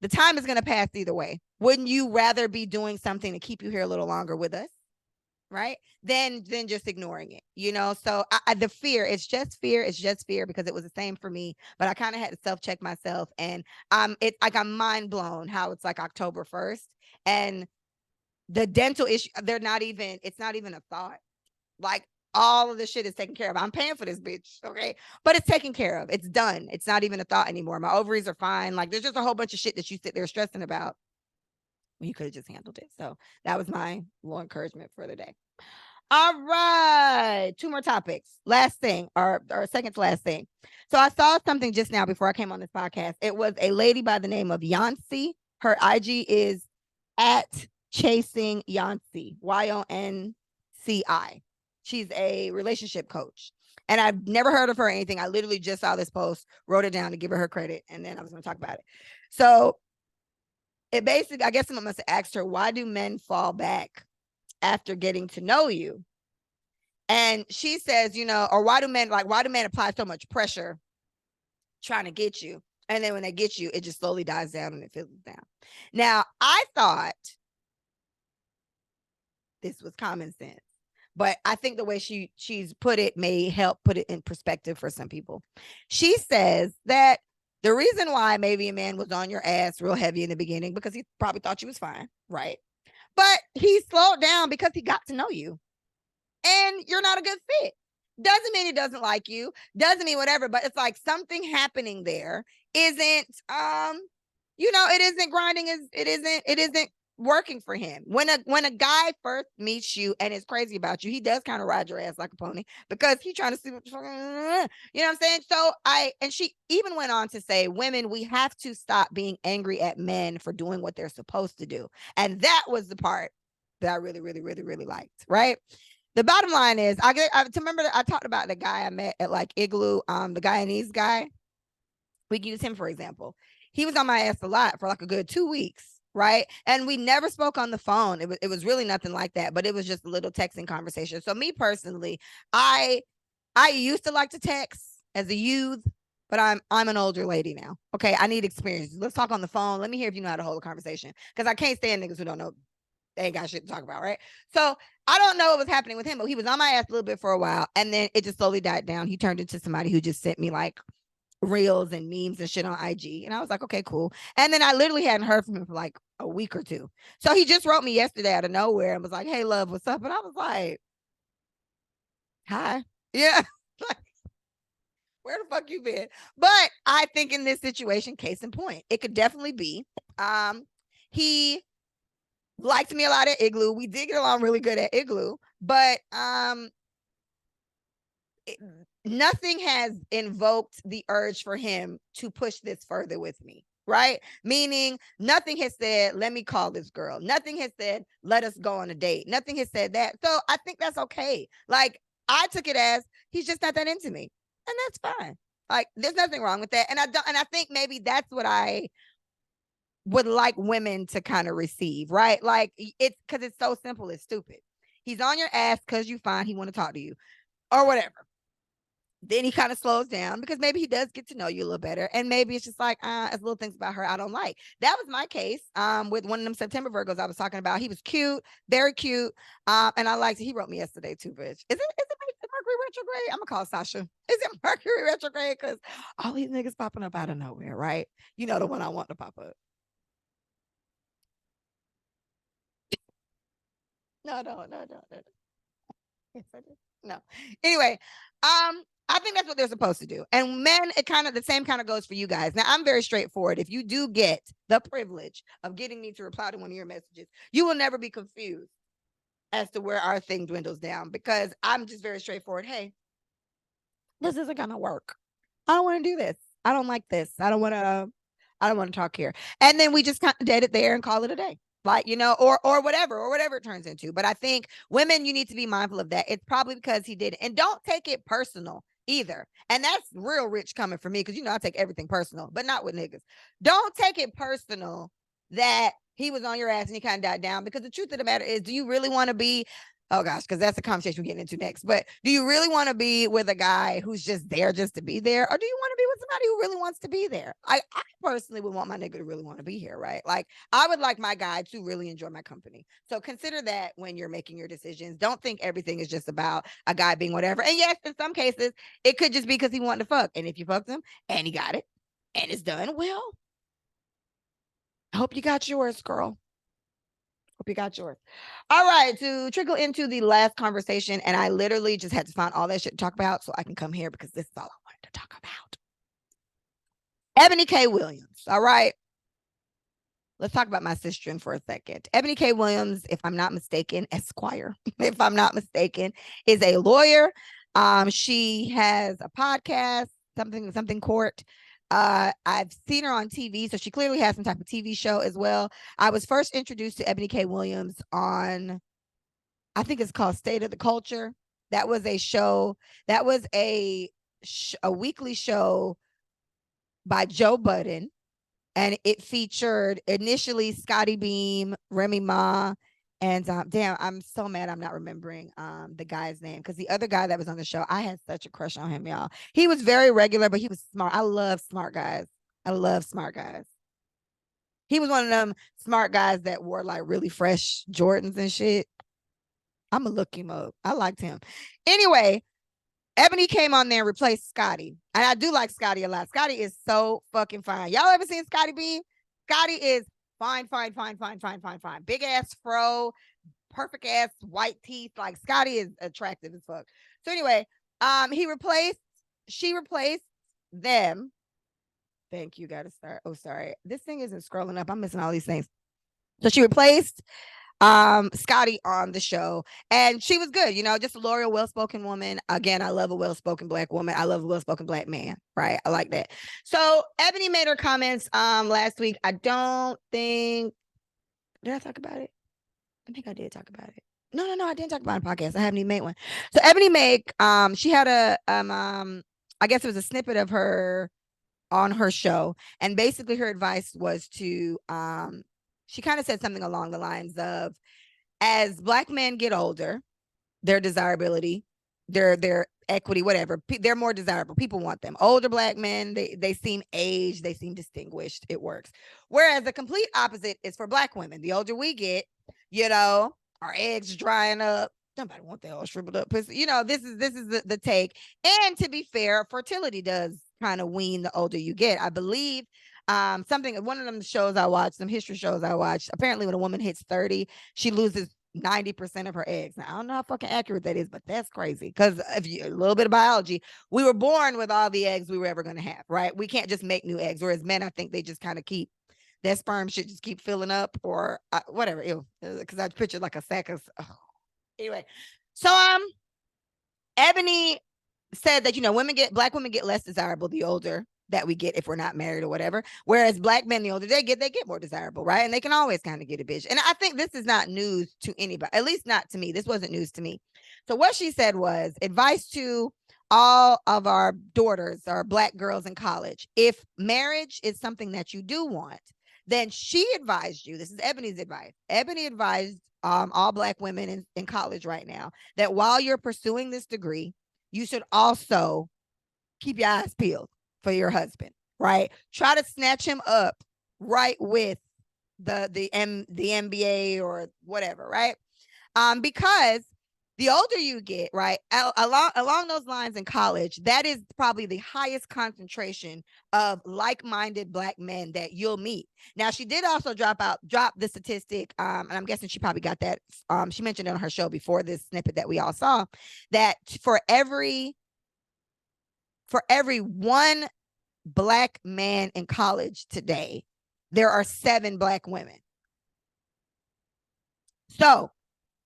the time is going to pass either way. Wouldn't you rather be doing something to keep you here a little longer with us, right? Than just ignoring it. So the fear, it's just fear because it was the same for me, but I kind of had to self-check myself, and I'm mind blown how it's like October 1st and the dental issue, it's not even a thought. Like, all of the shit is taken care of. I'm paying for this bitch, okay? But it's taken care of. It's done. It's not even a thought anymore. My ovaries are fine. Like, there's just a whole bunch of shit that you sit there stressing about when you could have just handled it. So that was my little encouragement for the day. All right, 2 more topics. Last thing, or second to last thing. So I saw something just now before I came on this podcast. It was a lady by the name of Yancy. Her IG is at chasing Yancy, YONCI. She's a relationship coach. And I've never heard of her or anything. I literally just saw this post, wrote it down to give her credit, and then I was going to talk about it. So it basically, I guess someone must have asked her, why do men fall back after getting to know you? And she says, or why do men apply so much pressure trying to get you? And then when they get you, it just slowly dies down and it fizzles down. Now, I thought this was common sense, but I think the way she's put it may help put it in perspective for some people. She says that the reason why maybe a man was on your ass real heavy in the beginning, because he probably thought you was fine, right? But he slowed down because he got to know you, and you're not a good fit. Doesn't mean he doesn't like you, doesn't mean whatever, but it's like something happening there isn't it isn't grinding, it isn't working for him. When a guy first meets you and is crazy about you, he does kind of ride your ass like a pony because he's trying to see what, you know what I'm saying? So she even went on to say, women, we have to stop being angry at men for doing what they're supposed to do. And that was the part that I really, really, really, really liked, right? The bottom line is, I remember I talked about the guy I met at like Igloo, the Guyanese guy. We can use him for example. He was on my ass a lot for like a good 2 weeks, right? And we never spoke on the phone. It was really nothing like that, but it was just a little texting conversation. So me personally, I used to like to text as a youth, but I'm an older lady now. Okay, I need experience. Let's talk on the phone. Let me hear if you know how to hold a conversation, because I can't stand niggas who don't know. They ain't got shit to talk about, right? So I don't know what was happening with him, but he was on my ass a little bit for a while, and then it just slowly died down. He turned into somebody who just sent me like reels and memes and shit on IG, and I was like, okay, cool. And then I literally hadn't heard from him for like a week or two. So he just wrote me yesterday out of nowhere and was like, "Hey, love, what's up?" And I was like, "Hi, yeah." Like, where the fuck you been? But I think in this situation, case in point, it could definitely be. He liked me a lot at Igloo. We did get along really good at Igloo, but nothing has invoked the urge for him to push this further with me, right? Meaning nothing has said, let me call this girl. Nothing has said, let us go on a date. Nothing has said that. So I think that's okay. Like, I took it as he's just not that into me, and that's fine. Like, there's nothing wrong with that. And I think maybe that's what I would like women to kind of receive, right? Like, it's because it's so simple, it's stupid. He's on your ass because you find he want to talk to you or whatever. Then he kind of slows down because maybe he does get to know you a little better, and maybe it's just like as little things about her I don't like. That was my case with one of them September Virgos I was talking about. He was cute, very cute, and I liked it. He wrote me yesterday too, bitch. Is it Mercury retrograde? I'm gonna call Sasha. Is it Mercury retrograde? Because all these niggas popping up out of nowhere, right? You know, the one I want to pop up. No. Yes, I did. No. Anyway, I think that's what they're supposed to do. And men, it kind of the same kind of goes for you guys. Now, I'm very straightforward. If you do get the privilege of getting me to reply to one of your messages, you will never be confused as to where our thing dwindles down, because I'm just very straightforward. Hey, this isn't gonna work. I don't want to do this. I don't like this. I don't want to talk here. And then we just kind of dead it there and call it a day. Like, or whatever it turns into. But I think women, you need to be mindful of that. It's probably because he did it. And don't take it personal either. And that's real rich coming from me, because I take everything personal, but not with niggas. Don't take it personal that he was on your ass and he kind of died down, because the truth of the matter is, do you really want to be Oh gosh, because that's the conversation we're getting into next. But do you really want to be with a guy who's just there just to be there? Or do you want to be with somebody who really wants to be there? I personally would want my nigga to really want to be here, right? Like I would like my guy to really enjoy my company. So consider that when you're making your decisions. Don't think everything is just about a guy being whatever. And yes, in some cases, it could just be because he wanted to fuck. And if you fucked him and he got it and it's done, well, I hope you got yours, girl. Hope you got yours. All right, to trickle into the last conversation, and I literally just had to find all that shit to talk about so I can come here because this is all I wanted to talk about. Eboni K. Williams. All right. Let's talk about my sister for a second. Eboni K. Williams, if I'm not mistaken, Esquire, if I'm not mistaken, is a lawyer. She has a podcast, something court. I've seen her on TV, so she clearly has some type of TV show as well. I was first introduced to Eboni K. Williams on, I think it's called State of the Culture. That was a show. That was a weekly show by Joe Budden, and it featured initially Scotty Beam, Remy Ma, and damn, I'm so mad I'm not remembering the guy's name, because the other guy that was on the show, I had such a crush on him, y'all. He was very regular, but he was smart. I love smart guys. I love smart guys. He was one of them smart guys that wore like really fresh Jordans and shit. I'm gonna look him up. I liked him. Anyway, Eboni came on there and replaced Scotty. And I do like Scotty a lot. Scotty is so fucking fine. Y'all ever seen Scotty Beam? Scotty is fine. Big ass fro, perfect ass white teeth. Like Scotty is attractive as fuck. So anyway, she replaced them. Thank you. Gotta start. Oh, sorry. This thing isn't scrolling up. I'm missing all these things. So she replaced Scotty on the show, and she was good, just a loyal, well-spoken woman. Again, I love a well-spoken Black woman. I love a well-spoken Black man, right? I like that. So Eboni made her comments last week. I don't think, did I talk about it? I think I did talk about it. No, I didn't talk about it on a podcast. I haven't even made one. So Eboni she had a I guess it was a snippet of her on her show, and basically her advice was to she kind of said something along the lines of, as Black men get older, their desirability, their equity, whatever, they're more desirable. People want them. Older Black men, they seem aged, they seem distinguished. It works. Whereas the complete opposite is for Black women. The older we get, our eggs drying up. Nobody want that all shriveled up pussy. This is the take. And to be fair, fertility does kind of wean the older you get. I believe one of them shows I watched, some history shows I watched, apparently when a woman hits 30, she loses 90% of her eggs. Now, I don't know how fucking accurate that is, but that's crazy. Because if you a little bit of biology, we were born with all the eggs we were ever going to have, right? We can't just make new eggs. Whereas men, I think they just kind of keep that sperm should just keep filling up, or whatever. Because I pictured like a sack of. Anyway, so Eboni said that Black women get less desirable the older that we get if we're not married or whatever. Whereas Black men, the older they get more desirable, right? And they can always kind of get a bitch. And I think this is not news to anybody, at least not to me. This wasn't news to me. So what she said was advice to all of our daughters, our Black girls in college. If marriage is something that you do want, then she advised you. This is Eboni's advice. Eboni advised all Black women in college right now that while you're pursuing this degree, you should also keep your eyes peeled for your husband, right? Try to snatch him up right with the MBA or whatever, right? Because the older you get, right, along those lines in college, that is probably the highest concentration of like-minded Black men that you'll meet. Now, she did also drop the statistic, and I'm guessing she probably got that. She mentioned it on her show before this snippet that we all saw, that for every one Black man in college today, there are 7 Black women. So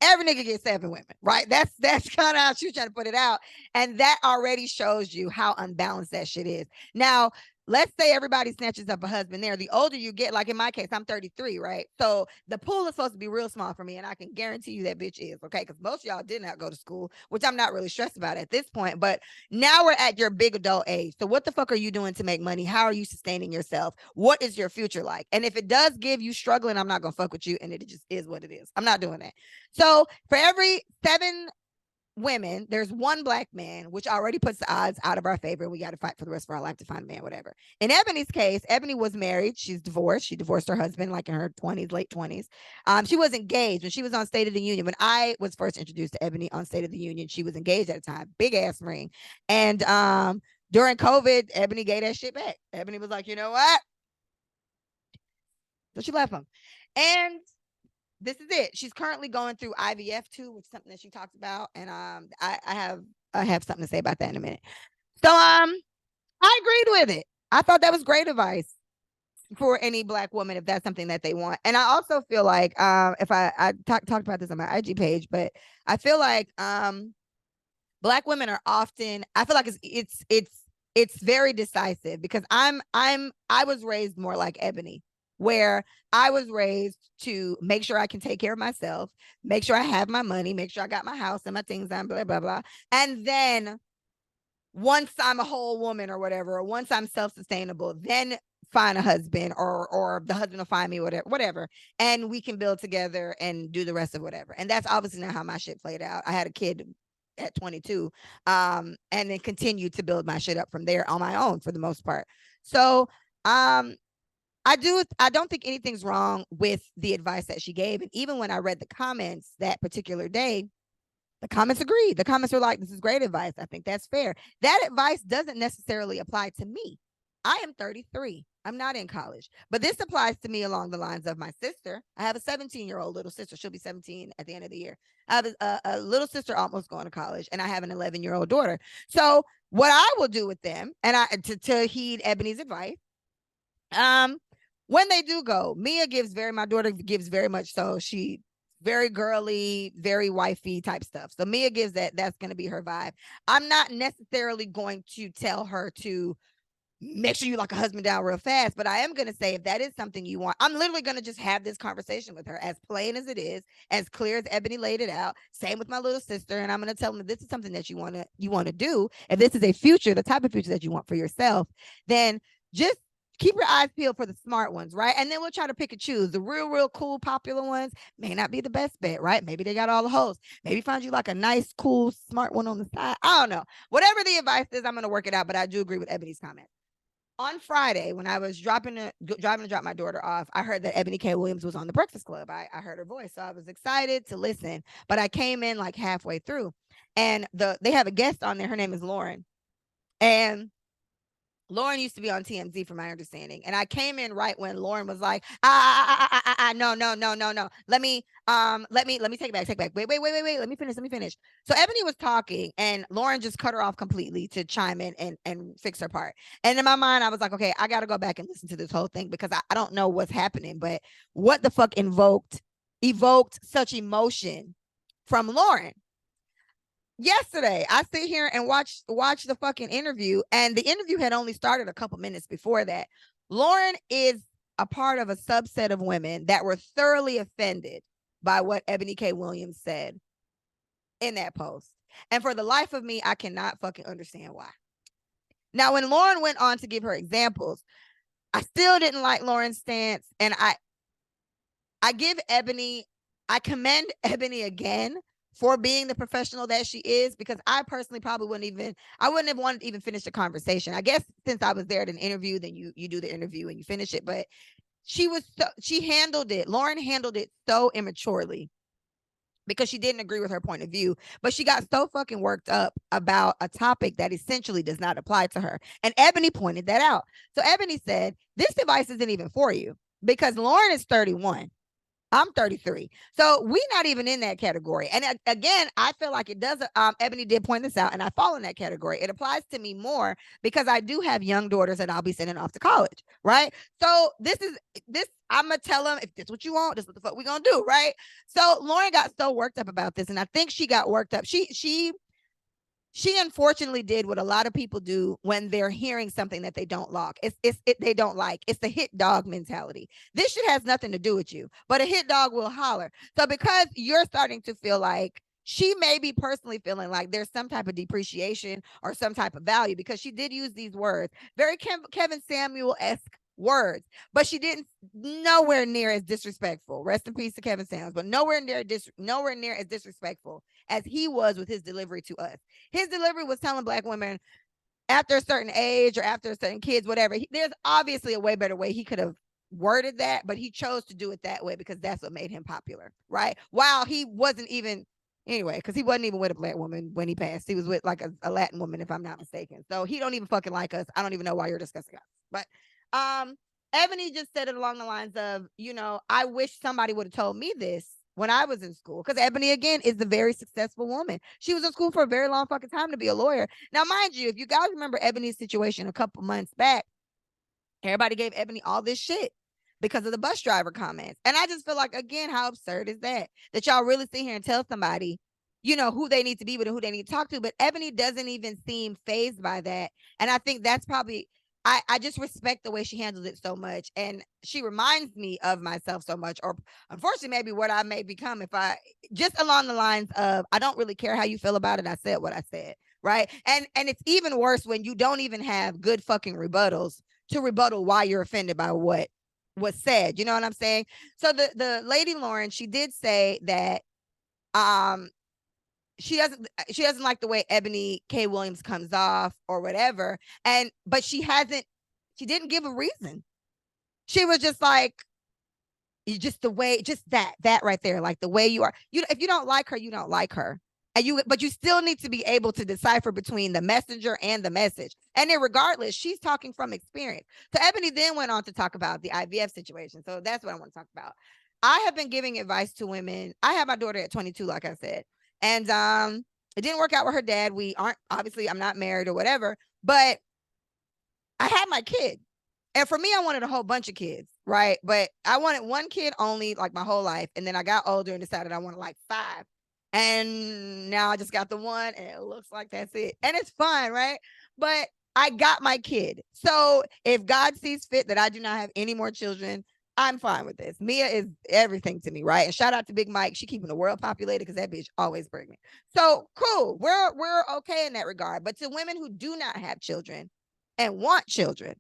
every nigga gets 7 women, right? That's kind of how she was trying to put it out. And that already shows you how unbalanced that shit is. Now, let's say everybody snatches up a husband there. The older you get, like in my case, I'm 33, right? So the pool is supposed to be real small for me, and I can guarantee you that bitch is, okay? Because most of y'all did not go to school, which I'm not really stressed about at this point. But now we're at your big adult age. So what the fuck are you doing to make money? How are you sustaining yourself? What is your future like? And if it does give you struggling, I'm not gonna fuck with you, and it just is what it is. I'm not doing that. So for every 7 women, there's 1 black man, which already puts the odds out of our favor. We got to fight for the rest of our life to find a man, whatever. In Eboni's case, Eboni was married. She's divorced. She divorced her husband like in her 20s, late 20s. She was engaged when she was on State of the Union. When I was first introduced to Eboni on State of the Union, she was engaged at the time, big ass ring. And during COVID, Eboni gave that shit back. Eboni was like, you know what? So she left him. And this is it. She's currently going through IVF too, which is something that she talked about, and I have something to say about that in a minute. So I agreed with it. I thought that was great advice for any Black woman if that's something that they want. And I also feel like if I talked about this on my IG page, but I feel like Black women are often, I feel like it's very decisive because I was raised more like Eboni, where I was raised to make sure I can take care of myself, make sure I have my money, make sure I got my house and my things on, blah, blah, blah. And then once I'm a whole woman or whatever, or once I'm self-sustainable, then find a husband or the husband will find me, whatever. And we can build together and do the rest of whatever. And that's obviously not how my shit played out. I had a kid at 22 and then continued to build my shit up from there on my own for the most part. So I don't think anything's wrong with the advice that she gave. And even when I read the comments that particular day, the comments agreed. The comments were like, this is great advice. I think that's fair. That advice doesn't necessarily apply to me. I am 33. I'm not in college, but this applies to me along the lines of my sister. I have a 17-year-old little sister. She'll be 17 at the end of the year. I have a little sister almost going to college, and I have an 11-year-old daughter. So what I will do with them, and to heed Eboni's advice, when they do go, my daughter gives very much so. She very girly, very wifey type stuff. So Mia gives that's going to be her vibe. I'm not necessarily going to tell her to make sure you lock a husband down real fast, but I am going to say if that is something you want, I'm literally going to just have this conversation with her as plain as it is, as clear as Eboni laid it out. Same with my little sister, and I'm going to tell them if this is something that you want to do, if this is a future, the type of future that you want for yourself, then just keep your eyes peeled for the smart ones, right? And then we'll try to pick and choose. The real cool, popular ones may not be the best bet, right? Maybe they got all the hoes. Maybe find you like a nice, cool, smart one on the side. I don't know. Whatever the advice is, I'm going to work it out, but I do agree with Eboni's comment. On Friday, when I was driving to drop my daughter off, I heard that Eboni K. Williams was on the Breakfast Club. I heard her voice, so I was excited to listen, but I came in like halfway through, and they have a guest on there. Her name is Lauren, and Lauren used to be on TMZ from my understanding. And I came in right when Lauren was like, no. Let me take it back. Wait. Let me finish. So Eboni was talking and Lauren just cut her off completely to chime in and fix her part. And in my mind, I was like, okay, I got to go back and listen to this whole thing because I don't know what's happening, but what the fuck evoked such emotion from Lauren? Yesterday, I sit here and watch the fucking interview, and the interview had only started a couple minutes before that. Lauren is a part of a subset of women that were thoroughly offended by what Eboni K. Williams said in that post. And for the life of me, I cannot fucking understand why. Now, when Lauren went on to give her examples, I still didn't like Lauren's stance, and I commend Eboni again for being the professional that she is, because I personally probably wouldn't have wanted to even finish the conversation. I guess since I was there at an interview, then you do the interview and you finish it. But Lauren handled it so immaturely because she didn't agree with her point of view, but she got so fucking worked up about a topic that essentially does not apply to her. And Eboni pointed that out. So Eboni said, this device isn't even for you because Lauren is 31. I'm 33. So we're not even in that category. And again, I feel like it does. Eboni did point this out, and I fall in that category. It applies to me more because I do have young daughters that I'll be sending off to college, right? So this, I'm going to tell them, if this is what you want, this is what the fuck we're going to do, right? So Lauren got so worked up about this, and I think she got worked up. She She unfortunately did what a lot of people do when they're hearing something that they don't like. They don't like. It's the hit dog mentality. This shit has nothing to do with you, but a hit dog will holler. So because you're starting to feel like she may be personally feeling like there's some type of depreciation or some type of value, because she did use these words, very Kevin Samuel-esque words, but she didn't, nowhere near as disrespectful. Rest in peace to Kevin Samuels, but nowhere near as disrespectful as he was with his delivery to us. His delivery was telling Black women after a certain age or after a certain kids, whatever. There's obviously a way better way he could have worded that, but he chose to do it that way because that's what made him popular, right? While he wasn't even, anyway, because he wasn't even with a Black woman when he passed. He was with like a Latin woman, if I'm not mistaken. So he don't even fucking like us. I don't even know why you're discussing us. But Ebony just said it along the lines of, I wish somebody would have told me this when I was in school. Because Ebony, again, is a very successful woman. She was in school for a very long fucking time to be a lawyer. Now, mind you, if you guys remember Ebony's situation a couple months back, everybody gave Ebony all this shit because of the bus driver comments. And I just feel like, again, how absurd is that? That y'all really sit here and tell somebody, who they need to be with and who they need to talk to. But Ebony doesn't even seem fazed by that. And I think that's probably, I just respect the way she handles it so much. And she reminds me of myself so much, or unfortunately, maybe what I may become if I, just along the lines of, I don't really care how you feel about it. I said what I said. Right. And it's even worse when you don't even have good fucking rebuttals to rebuttal why you're offended by what was said. You know what I'm saying? So the lady Lauren, she did say that she doesn't like the way Eboni K. Williams comes off or whatever. But she didn't give a reason. She was just like, just the way, just that right there, like the way you are. If you don't like her, you don't like her. But you still need to be able to decipher between the messenger and the message. And then regardless, she's talking from experience. So Ebony then went on to talk about the IVF situation. So that's what I want to talk about. I have been giving advice to women. I have my daughter at 22, like I said. And it didn't work out with her dad. I'm not married or whatever, but I had my kid. And for me, I wanted a whole bunch of kids, right? But I wanted one kid only, like my whole life. And then I got older and decided I wanted like 5. And now I just got the one, and it looks like that's it. And it's fine, right? But I got my kid. So if God sees fit that I do not have any more children, I'm fine with this. Mia is everything to me, right? And shout out to Big Mike. She keeping the world populated because that bitch always pregnant. So cool. We're okay in that regard. But to women who do not have children and want children,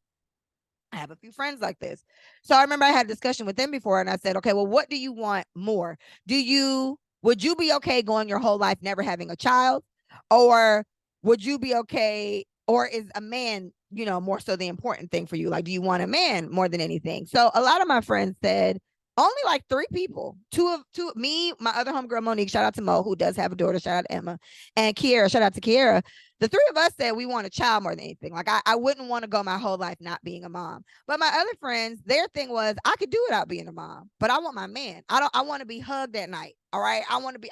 I have a few friends like this. So I remember I had a discussion with them before, and I said, okay, well, what do you want more? Would you be okay going your whole life never having a child? Or would you be okay, or is a man, more so the important thing for you? Like, do you want a man more than anything? So a lot of my friends said only like 3 people, two, me, my other homegirl, Monique, shout out to Mo, who does have a daughter, shout out to Emma, and Kiera, shout out to Kiera. The 3 of us said we want a child more than anything. Like, I wouldn't want to go my whole life not being a mom. But my other friends, their thing was, I could do without being a mom, but I want my man. I want to be hugged at night. All right. I want to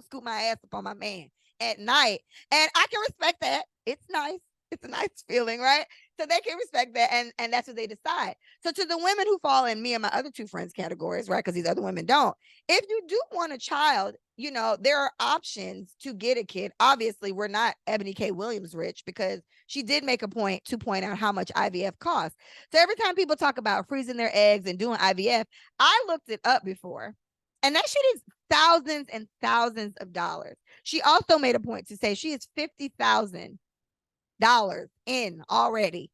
scoot my ass up on my man at night. And I can respect that. It's nice. It's a nice feeling, right? So they can respect that, and that's what they decide. So to the women who fall in me and my other 2 friends categories, right? Because these other women don't. If you do want a child, there are options to get a kid. Obviously, we're not Eboni K. Williams rich, because she did make a point to point out how much IVF costs. So every time people talk about freezing their eggs and doing IVF, I looked it up before. And that shit is thousands and thousands of dollars. She also made a point to say she is $50,000 in already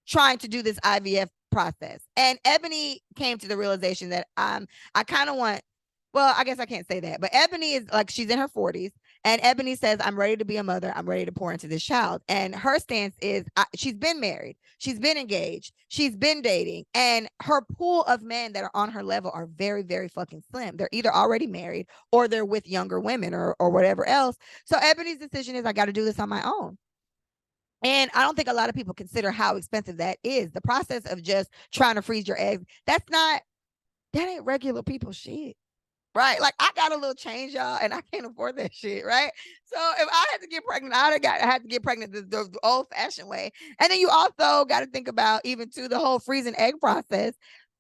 trying to do this IVF process. And Ebony came to the realization that I kind of want, well, I guess I can't say that, but Ebony is like, she's in her 40s, and Ebony says, I'm ready to be a mother. I'm ready to pour into this child. And her stance is, she's been married. She's been engaged. She's been dating. And her pool of men that are on her level are very, very fucking slim. They're either already married or they're with younger women or whatever else. So Ebony's decision is, I got to do this on my own. And I don't think a lot of people consider how expensive that is. The process of just trying to freeze your eggs, that ain't regular people shit. Right? Like, I got a little change, y'all, and I can't afford that shit, right? So if I had to get pregnant, I had to get pregnant the old-fashioned way. And then you also got to think about, even to the whole freezing egg process.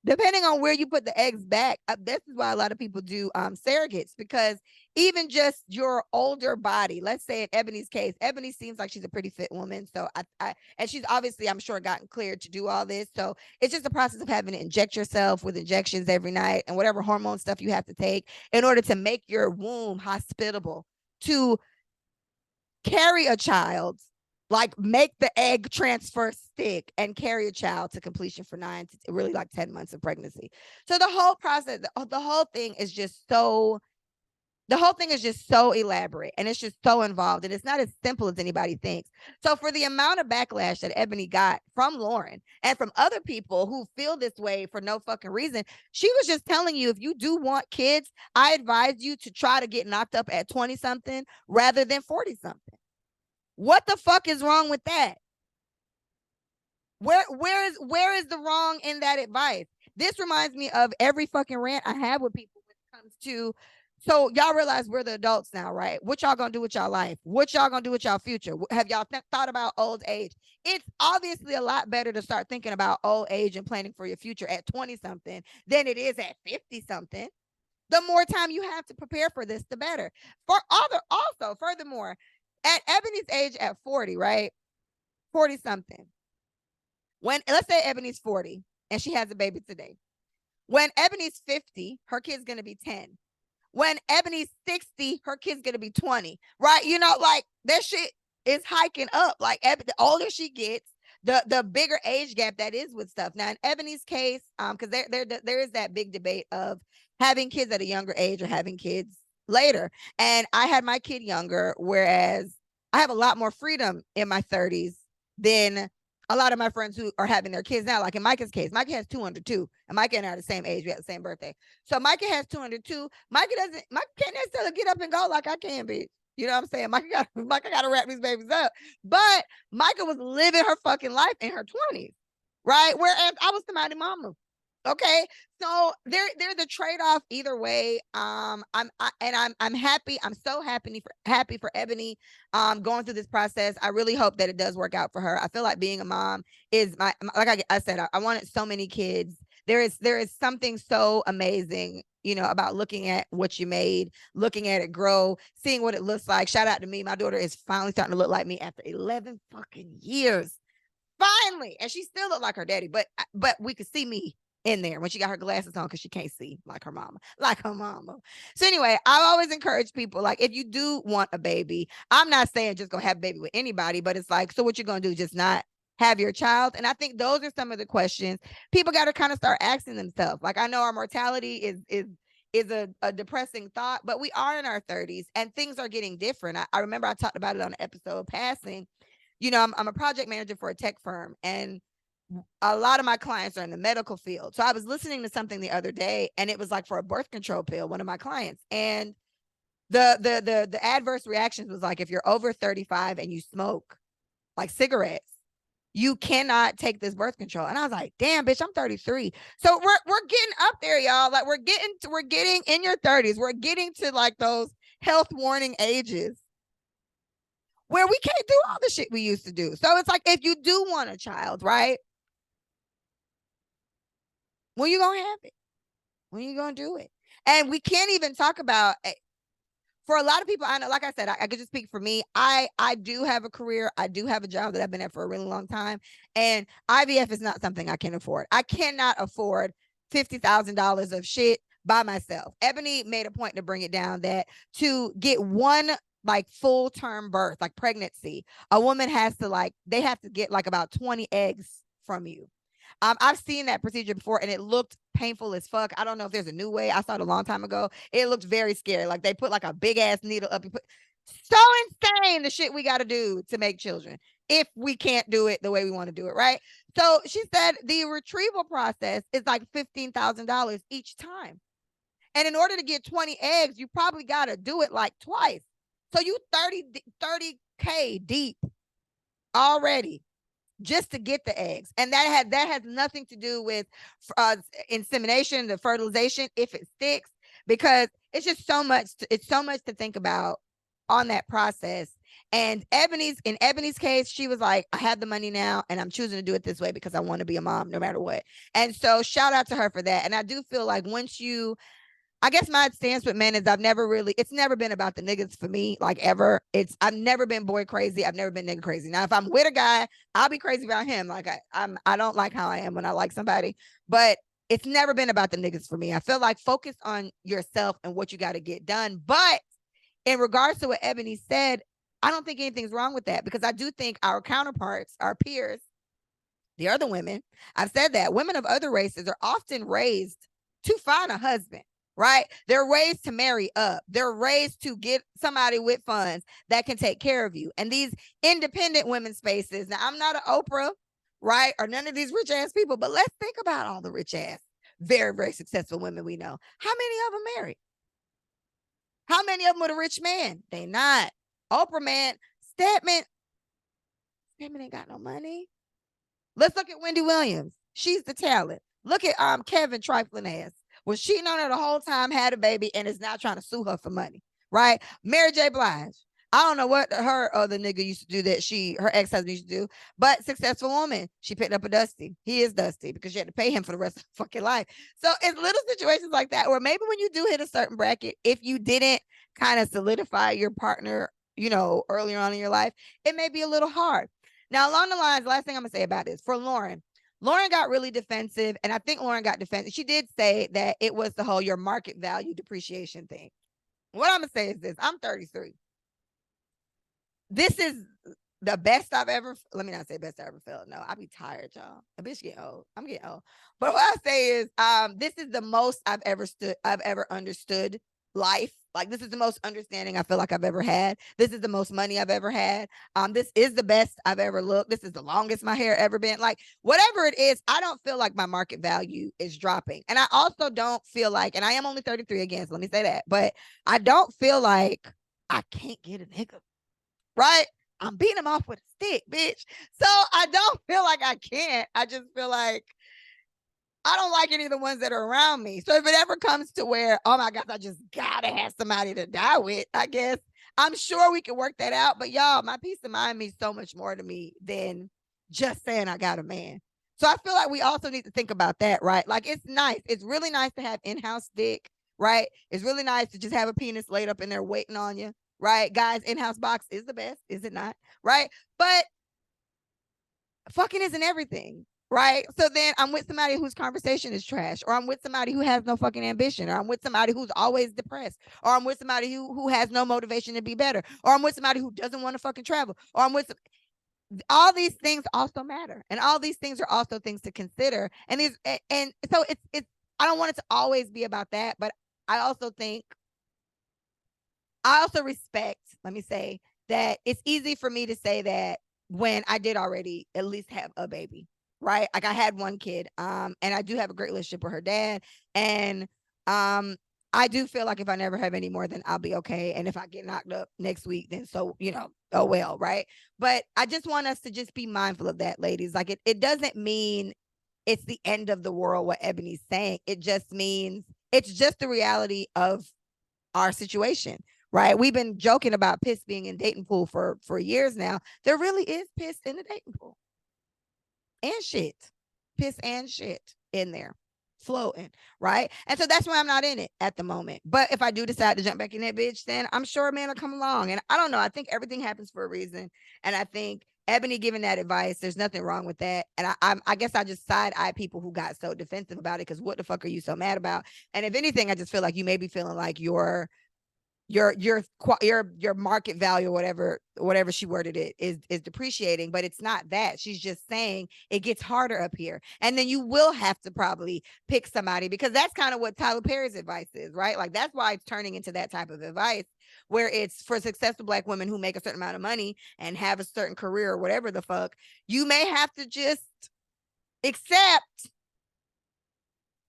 depending on where you put the eggs back, this is why a lot of people do surrogates, because even just your older body, let's say in Ebony's case, Ebony seems like she's a pretty fit woman. So and she's obviously, I'm sure, gotten cleared to do all this. So it's just the process of having to inject yourself with injections every night and whatever hormone stuff you have to take in order to make your womb hospitable to carry a child, like make the egg transfer stick and carry a child to completion for 9 to really like 10 months of pregnancy. So the whole process, the whole thing is just so elaborate, and it's just so involved, and it's not as simple as anybody thinks. So for the amount of backlash that Ebony got from Lauren and from other people who feel this way for no fucking reason, she was just telling you, if you do want kids, I advise you to try to get knocked up at 20 something rather than 40 something. What the fuck is wrong with that? Where is the wrong in that advice? This reminds me of every fucking rant I have with people when it comes to, so y'all realize we're the adults now, right? What y'all gonna do with y'all life? What y'all gonna do with y'all future? Have y'all thought about old age? It's obviously a lot better to start thinking about old age and planning for your future at 20 something than it is at 50 something. The more time you have to prepare for this, the better. Furthermore, at Ebony's age at 40, right? 40 something. When, let's say Ebony's 40 and she has a baby today. When Ebony's 50, her kid's going to be 10. When Ebony's 60, her kid's going to be 20, right? You know, like that shit is hiking up. Like the older she gets, the bigger age gap that is with stuff. Now in Ebony's case, because there is that big debate of having kids at a younger age or having kids later. And I had my kid younger, whereas I have a lot more freedom in my 30s than a lot of my friends who are having their kids now. Like in Micah's case, Micah has 202, and Micah and I are the same age. We have the same birthday. So Micah has 202. Micah can't necessarily get up and go like I can be. You know what I'm saying? Micah got to wrap these babies up. But Micah was living her fucking life in her 20s, right? Whereas I was somebody mama. Okay, so there's a trade-off either way. I'm happy. I'm so happy for Ebony going through this process. I really hope that it does work out for her. I feel like being a mom is like I said, I wanted so many kids. There is something so amazing, you know, about looking at what you made, looking at it grow, seeing what it looks like. Shout out to me. My daughter is finally starting to look like me after 11 fucking years. Finally. And she still looked like her daddy, but we could see me in there when she got her glasses on because she can't see like her mama. So anyway, I always encourage people, like, if you do want a baby, I'm not saying just go have a baby with anybody, but it's like, so what you're gonna do, just not have your child? And I think those are some of the questions people got to kind of start asking themselves. Like, I know our mortality is a depressing thought, but we are in our 30s and things are getting different. I remember I talked about it on an episode passing. You know, I'm a project manager for a tech firm, and a lot of my clients are in the medical field. So I was listening to something the other day, and it was like for a birth control pill, one of my clients. And the adverse reactions was like, if you're over 35 and you smoke like cigarettes, you cannot take this birth control. And I was like, damn, bitch, I'm 33. So we're getting up there, y'all. Like we're getting in your 30s. We're getting to like those health warning ages where we can't do all the shit we used to do. So it's like, if you do want a child, right? When you gonna have it? When you gonna do it? And we can't even talk about, for a lot of people, I know, like I said, I could just speak for me. I do have a career. I do have a job that I've been at for a really long time. And IVF is not something I can afford. I cannot afford $50,000 of shit by myself. Ebony made a point to bring it down that to get one like full term birth, like pregnancy, a woman has to they have to get like about 20 eggs from you. I've seen that procedure before, and it looked painful as fuck. I don't know if there's a new way. I saw it a long time ago. It looked very scary. Like they put like a big ass needle up. So insane the shit we got to do to make children if we can't do it the way we want to do it, right? So she said the retrieval process is like $15,000 each time. And in order to get 20 eggs, you probably got to do it like twice. So you 30K deep already just to get the eggs. And that has nothing to do with insemination, the fertilization, if it sticks, because it's just so much. It's so much to think about on that process. And in Eboni's case, she was like, I have the money now and I'm choosing to do it this way because I want to be a mom no matter what. And so shout out to her for that. And I do feel like I guess my stance with men is it's never been about the niggas for me, like ever. I've never been boy crazy. I've never been nigga crazy. Now, if I'm with a guy, I'll be crazy about him. Like I don't like how I am when I like somebody, but it's never been about the niggas for me. I feel like focus on yourself and what you got to get done. But in regards to what Eboni said, I don't think anything's wrong with that because I do think our counterparts, our peers, the other women, I've said that women of other races are often raised to find a husband, right? They're raised to marry up. They're raised to get somebody with funds that can take care of you. And these independent women spaces, now I'm not an Oprah, right? Or none of these rich ass people, but let's think about all the rich ass, very, very successful women we know. How many of them married? How many of them with a rich man? They not. Oprah man, Stedman ain't got no money. Let's look at Wendy Williams. She's the talent. Look at Kevin trifling ass. Was cheating on her the whole time, had a baby, and is now trying to sue her for money. Right? Mary J. Blige. I don't know what her other nigga used to do that her ex-husband used to do, but successful woman. She picked up a Dusty. He is Dusty because she had to pay him for the rest of the fucking life. So it's little situations like that where maybe when you do hit a certain bracket, if you didn't kind of solidify your partner, earlier on in your life, it may be a little hard. Now, along the lines, last thing I'm going to say about this, for Lauren got really defensive, and I think Lauren got defensive. She did say that it was the whole your market value depreciation thing. What I'm going to say is this. I'm 33. This is the best I've ever, let me not say best I ever felt. No, I be tired, y'all. A bitch get old. I'm getting old. But what I say is, this is the most I've ever understood life. Like, this is the most understanding I feel like I've ever had. This is the most money I've ever had. This is the best I've ever looked. This is the longest my hair ever been. Like, whatever it is, I don't feel like my market value is dropping. And I also don't feel like, and I am only 33 again, so let me say that, but I don't feel like I can't get a nigga, right? I'm beating him off with a stick, bitch. So I don't feel like I can't. I just feel like I don't like any of the ones that are around me. So if it ever comes to where, oh my God, I just gotta have somebody to die with, I guess I'm sure we can work that out. But y'all, my peace of mind means so much more to me than just saying I got a man. So I feel like we also need to think about that, right? Like, it's nice. It's really nice to have in-house dick, right? It's really nice to just have a penis laid up in there waiting on you, right? Guys, in-house box is the best, is it not? Right? But fucking isn't everything, right? So then I'm with somebody whose conversation is trash, or I'm with somebody who has no fucking ambition, or I'm with somebody who's always depressed, or I'm with somebody who has no motivation to be better, or I'm with somebody who doesn't want to fucking travel, or I'm with all these things also matter, and all these things are also things to consider. And so it's I don't want it to always be about that, but I also respect, let me say, that it's easy for me to say that when I did already at least have a baby, right? Like, I had one kid, and I do have a great relationship with her dad. And I do feel like if I never have any more, then I'll be okay. And if I get knocked up next week, then so, oh well, right? But I just want us to just be mindful of that, ladies. Like, it doesn't mean it's the end of the world, what Eboni's saying. It just means it's just the reality of our situation, right? We've been joking about piss being in dating pool for years now. There really is piss in the dating pool and shit, piss and shit in there floating, right? And so that's why I'm not in it at the moment. But if I do decide to jump back in that bitch, then I'm sure a man will come along. And I don't know. I think everything happens for a reason. And I think Eboni giving that advice, there's nothing wrong with that. And I guess I just side eye people who got so defensive about it, because what the fuck are you so mad about? And if anything, I just feel like you may be feeling like your market value, whatever she worded it, is depreciating. But it's not that. She's just saying it gets harder up here, and then you will have to probably pick somebody, because that's kind of what Tyler Perry's advice is, right? Like, that's why it's turning into that type of advice, where it's for successful Black women who make a certain amount of money and have a certain career or whatever the fuck. You may have to just accept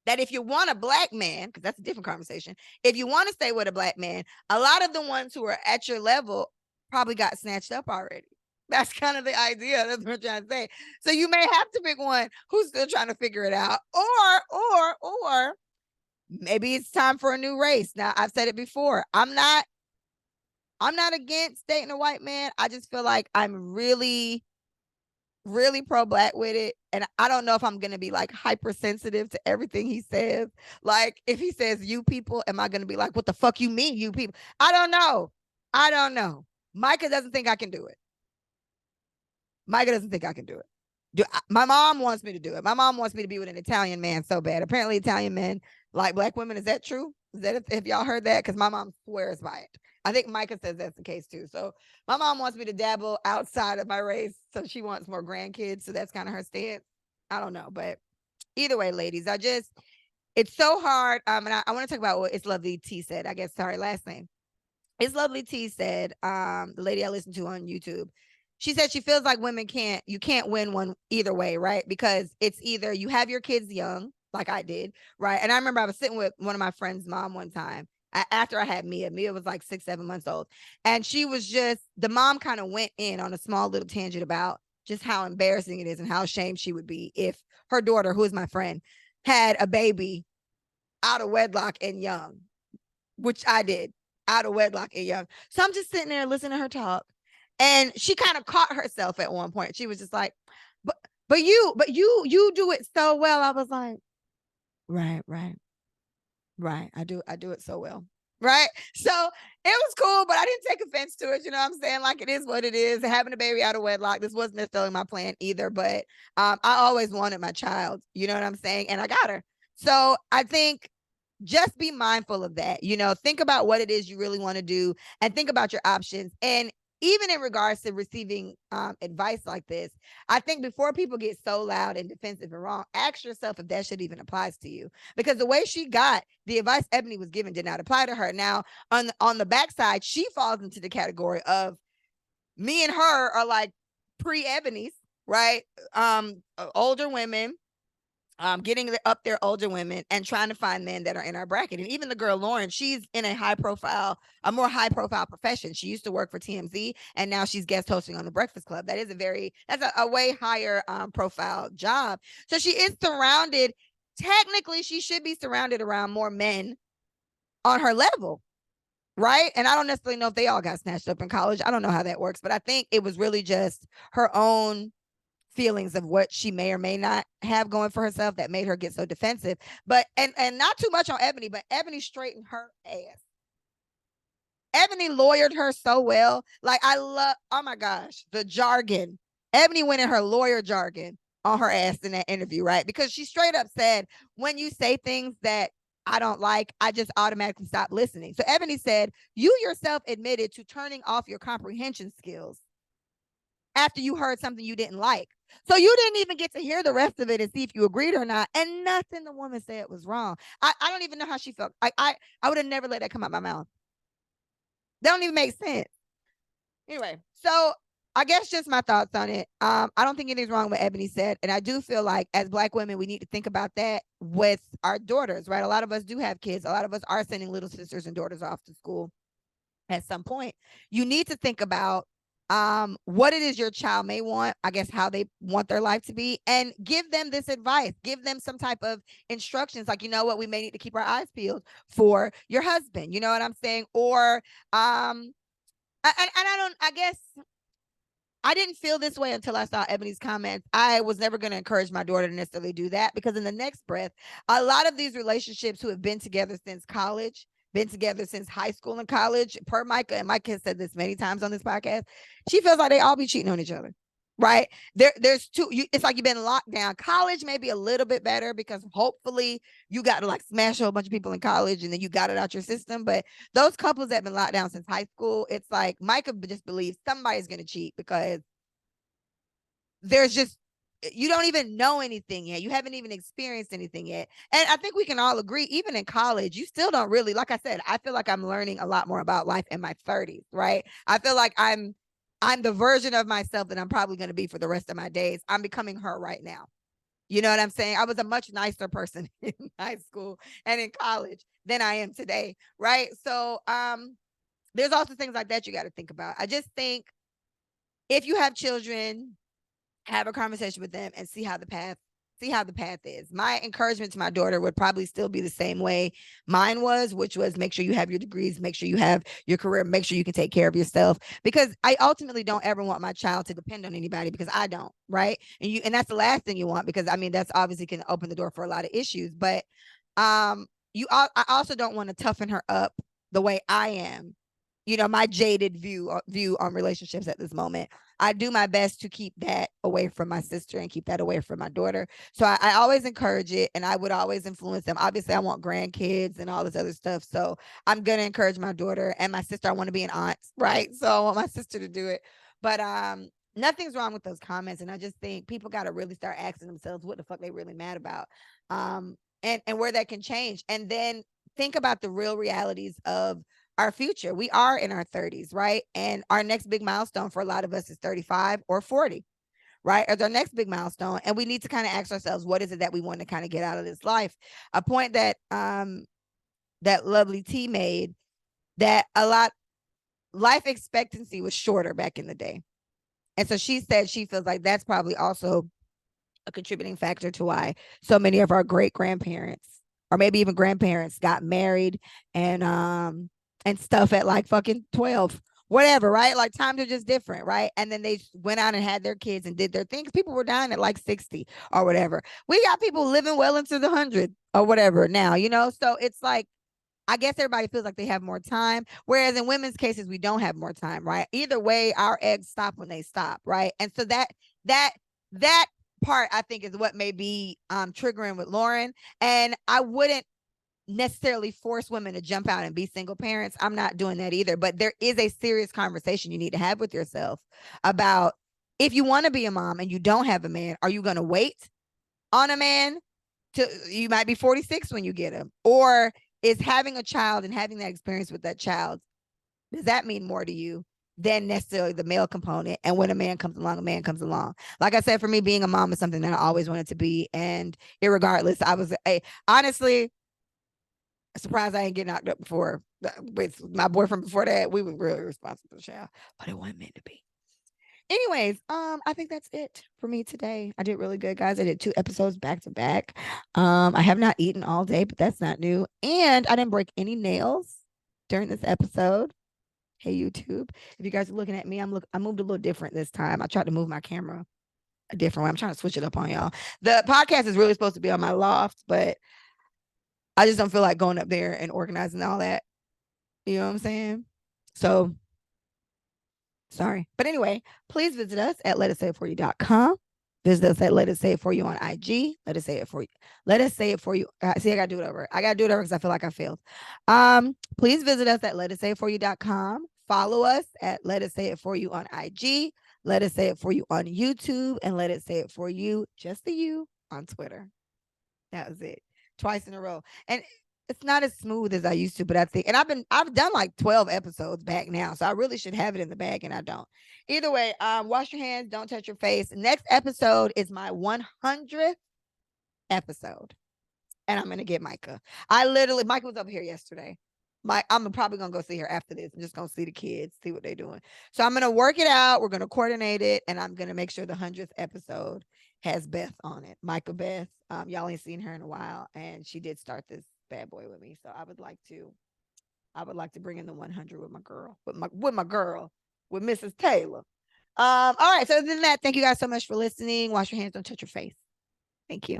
that if you want a Black man, because that's a different conversation, if you want to stay with a Black man, a lot of the ones who are at your level probably got snatched up already. That's kind of the idea. That's what I'm trying to say. So you may have to pick one who's still trying to figure it out, or maybe it's time for a new race. Now, I've said it before. I'm not I'm not against dating a white man. I just feel like I'm really, really pro-black with it. And I don't know if I'm gonna be like hypersensitive to everything he says. Like if he says you people, am I gonna be like, what the fuck you mean, you people? I don't know. I don't know. Micah doesn't think I can do it. Micah doesn't think I can do it. My mom wants me to do it. My mom wants me to be with an Italian man so bad. Apparently, Italian men like black women. Is that true? Is that if y'all heard that? Because my mom swears by it. I think Micah says that's the case too. So my mom wants me to dabble outside of my race. So she wants more grandkids. So that's kind of her stance. I don't know. But either way, ladies, it's so hard. And I want to talk about what It's Lovely T said. I guess, sorry, last name. It's Lovely T said, the lady I listened to on YouTube, she said she feels like you can't win one either way, right? Because it's either you have your kids young, like I did, right? And I remember I was sitting with one of my friend's mom one time after I had Mia. Mia was like 6, 7 months old. And she was the mom kind of went in on a small little tangent about just how embarrassing it is and how ashamed she would be if her daughter, who is my friend, had a baby out of wedlock and young, which I did, out of wedlock and young. So I'm just sitting there listening to her talk. And she kind of caught herself at one point. She was just like, but you do it so well. I was like, right. I do it so well. Right. So it was cool, but I didn't take offense to it. You know what I'm saying? Like, it is what it is. Having a baby out of wedlock, this wasn't necessarily my plan either, but I always wanted my child. You know what I'm saying? And I got her. So I think just be mindful of that. Think about what it is you really want to do and think about your options. And even in regards to receiving advice like this, I think before people get so loud and defensive and wrong, ask yourself if that shit even applies to you. Because the way she got the advice Eboni was given did not apply to her. Now, on the backside, she falls into the category of me and her are like pre-Eboni's, right? Older women, getting up there, older women, and trying to find men that are in our bracket. And even the girl Lauren, she's in a more high profile profession. She used to work for TMZ, and now she's guest hosting on the Breakfast Club. That's a way higher profile job. So she is surrounded. Technically, she should be surrounded around more men on her level, right? And I don't necessarily know if they all got snatched up in college. I don't know how that works, but I think it was really just her own feelings of what she may or may not have going for herself that made her get so defensive. But and not too much on Eboni, but Eboni straightened her ass. Eboni lawyered her so well. Like, oh my gosh, the jargon. Eboni went in her lawyer jargon on her ass in that interview, right? Because she straight up said, when you say things that I don't like, I just automatically stop listening. So Eboni said, you yourself admitted to turning off your comprehension skills after you heard something you didn't like. So you didn't even get to hear the rest of it and see if you agreed or not. And nothing the woman said was wrong. I don't even know how she felt. I would have never let that come out my mouth. That don't even make sense. Anyway, so I guess just my thoughts on it. I don't think anything's wrong with Eboni said. And I do feel like as Black women, we need to think about that with our daughters, right? A lot of us do have kids. A lot of us are sending little sisters and daughters off to school at some point. You need to think about what it is your child may want, I guess how they want their life to be, and give them this advice. Give them some type of instructions, like, you know what, we may need to keep our eyes peeled for your husband, you know what I'm saying? Or I guess I didn't feel this way until I saw Eboni's comments. I was never going to encourage my daughter to necessarily do that, because in the next breath, a lot of these relationships who have been together since college, been together since high school and college, per Micah, and Micah has said this many times on this podcast, she feels like they all be cheating on each other, right? There's two, it's like you've been locked down. College may be a little bit better because hopefully you got to like smash a whole bunch of people in college and then you got it out your system. But those couples that have been locked down since high school, it's like Micah just believes somebody's going to cheat because there's just, you don't even know anything yet. You haven't even experienced anything yet. And I think we can all agree, even in college, you still don't really, like I said, I feel like I'm learning a lot more about life in my 30s, right? I feel like I'm the version of myself that I'm probably going to be for the rest of my days. I'm becoming her right now. You know what I'm saying? I was a much nicer person in high school and in college than I am today, right? So there's also things like that you got to think about. I just think if you have children, have a conversation with them and see how the path see how the path is. My encouragement to my daughter would probably still be the same way mine was, which was make sure you have your degrees, make sure you have your career, make sure you can take care of yourself. Because I ultimately don't ever want my child to depend on anybody, because I don't, right? And that's the last thing you want, because I mean that's obviously can open the door for a lot of issues. But I also don't want to toughen her up the way I am, my jaded view on relationships at this moment. I do my best to keep that away from my sister and keep that away from my daughter. So I always encourage it, and I would always influence them. Obviously, I want grandkids and all this other stuff. So I'm gonna encourage my daughter and my sister. I want to be an aunt, right? So I want my sister to do it. But nothing's wrong with those comments. And I just think people got to really start asking themselves what the fuck they really mad about. And where that can change. And then think about the real realities of our future. We are in our 30s, right? And our next big milestone for a lot of us is 35 or 40, right? As our next big milestone. And we need to kind of ask ourselves, what is it that we want to kind of get out of this life? A point that that lovely T made, that a lot life expectancy was shorter back in the day. And so she said she feels like that's probably also a contributing factor to why so many of our great grandparents or maybe even grandparents got married and stuff at like fucking 12, whatever, right? Like times are just different, right? And then they went out and had their kids and did their things. People were dying at like 60 or whatever. We got people living well into the 100 or whatever now, so it's like I guess everybody feels like they have more time. Whereas in women's cases, we don't have more time, right? Either way, our eggs stop when they stop, right? And so that part I think is what may be triggering with Lauren. And I wouldn't necessarily force women to jump out and be single parents. I'm not doing that either. But there is a serious conversation you need to have with yourself about, if you want to be a mom and you don't have a man, are you going to wait on a man till you might be 46 when you get him? Or is having a child and having that experience with that child, does that mean more to you than necessarily the male component? And when a man comes along, a man comes along. Like I said, for me, being a mom is something that I always wanted to be. And irregardless, I was honestly surprised I ain't get knocked up before. With my boyfriend before that, we were really responsible for the child, but it wasn't meant to be. Anyways, I think that's it for me today. I did really good, guys. I did 2 episodes back to back. I have not eaten all day, but that's not new. And I didn't break any nails during this episode. Hey, YouTube. If you guys are looking at me, I moved a little different this time. I tried to move my camera a different way. I'm trying to switch it up on y'all. The podcast is really supposed to be on my loft, but I just don't feel like going up there and organizing all that. You know what I'm saying? So sorry. But anyway, please visit us at letutsayeitforyou.com. Visit us at Let Us Say It For You on IG. Let us say it for you. Let us say it for you. See, I got to do it over. I got to do it over because I feel like I failed. Please visit us at letutsayeitforyou.com. Follow us at Let Us Say It For You on IG. Let Us Say It For You on YouTube. And Let Us Say It For You, just the you, on Twitter. That was it. Twice in a row. And it's not as smooth as I used to, but I think, and I've done like 12 episodes back now, so I really should have it in the bag, and I don't. Either way, wash your hands, don't touch your face. Next episode is my 100th episode, and I'm gonna get Micah. Micah was up here yesterday. I'm probably gonna go see her after this. I'm just gonna see the kids, see what they're doing. So I'm gonna work it out. We're gonna coordinate it, and I'm gonna make sure the 100th episode has Beth on it. Micah Beth. Y'all ain't seen her in a while, and she did start this bad boy with me. So I would like to bring in the 100 with my girl, with Mrs. Taylor. All right. So other than that, thank you guys so much for listening. Wash your hands, don't touch your face. Thank you.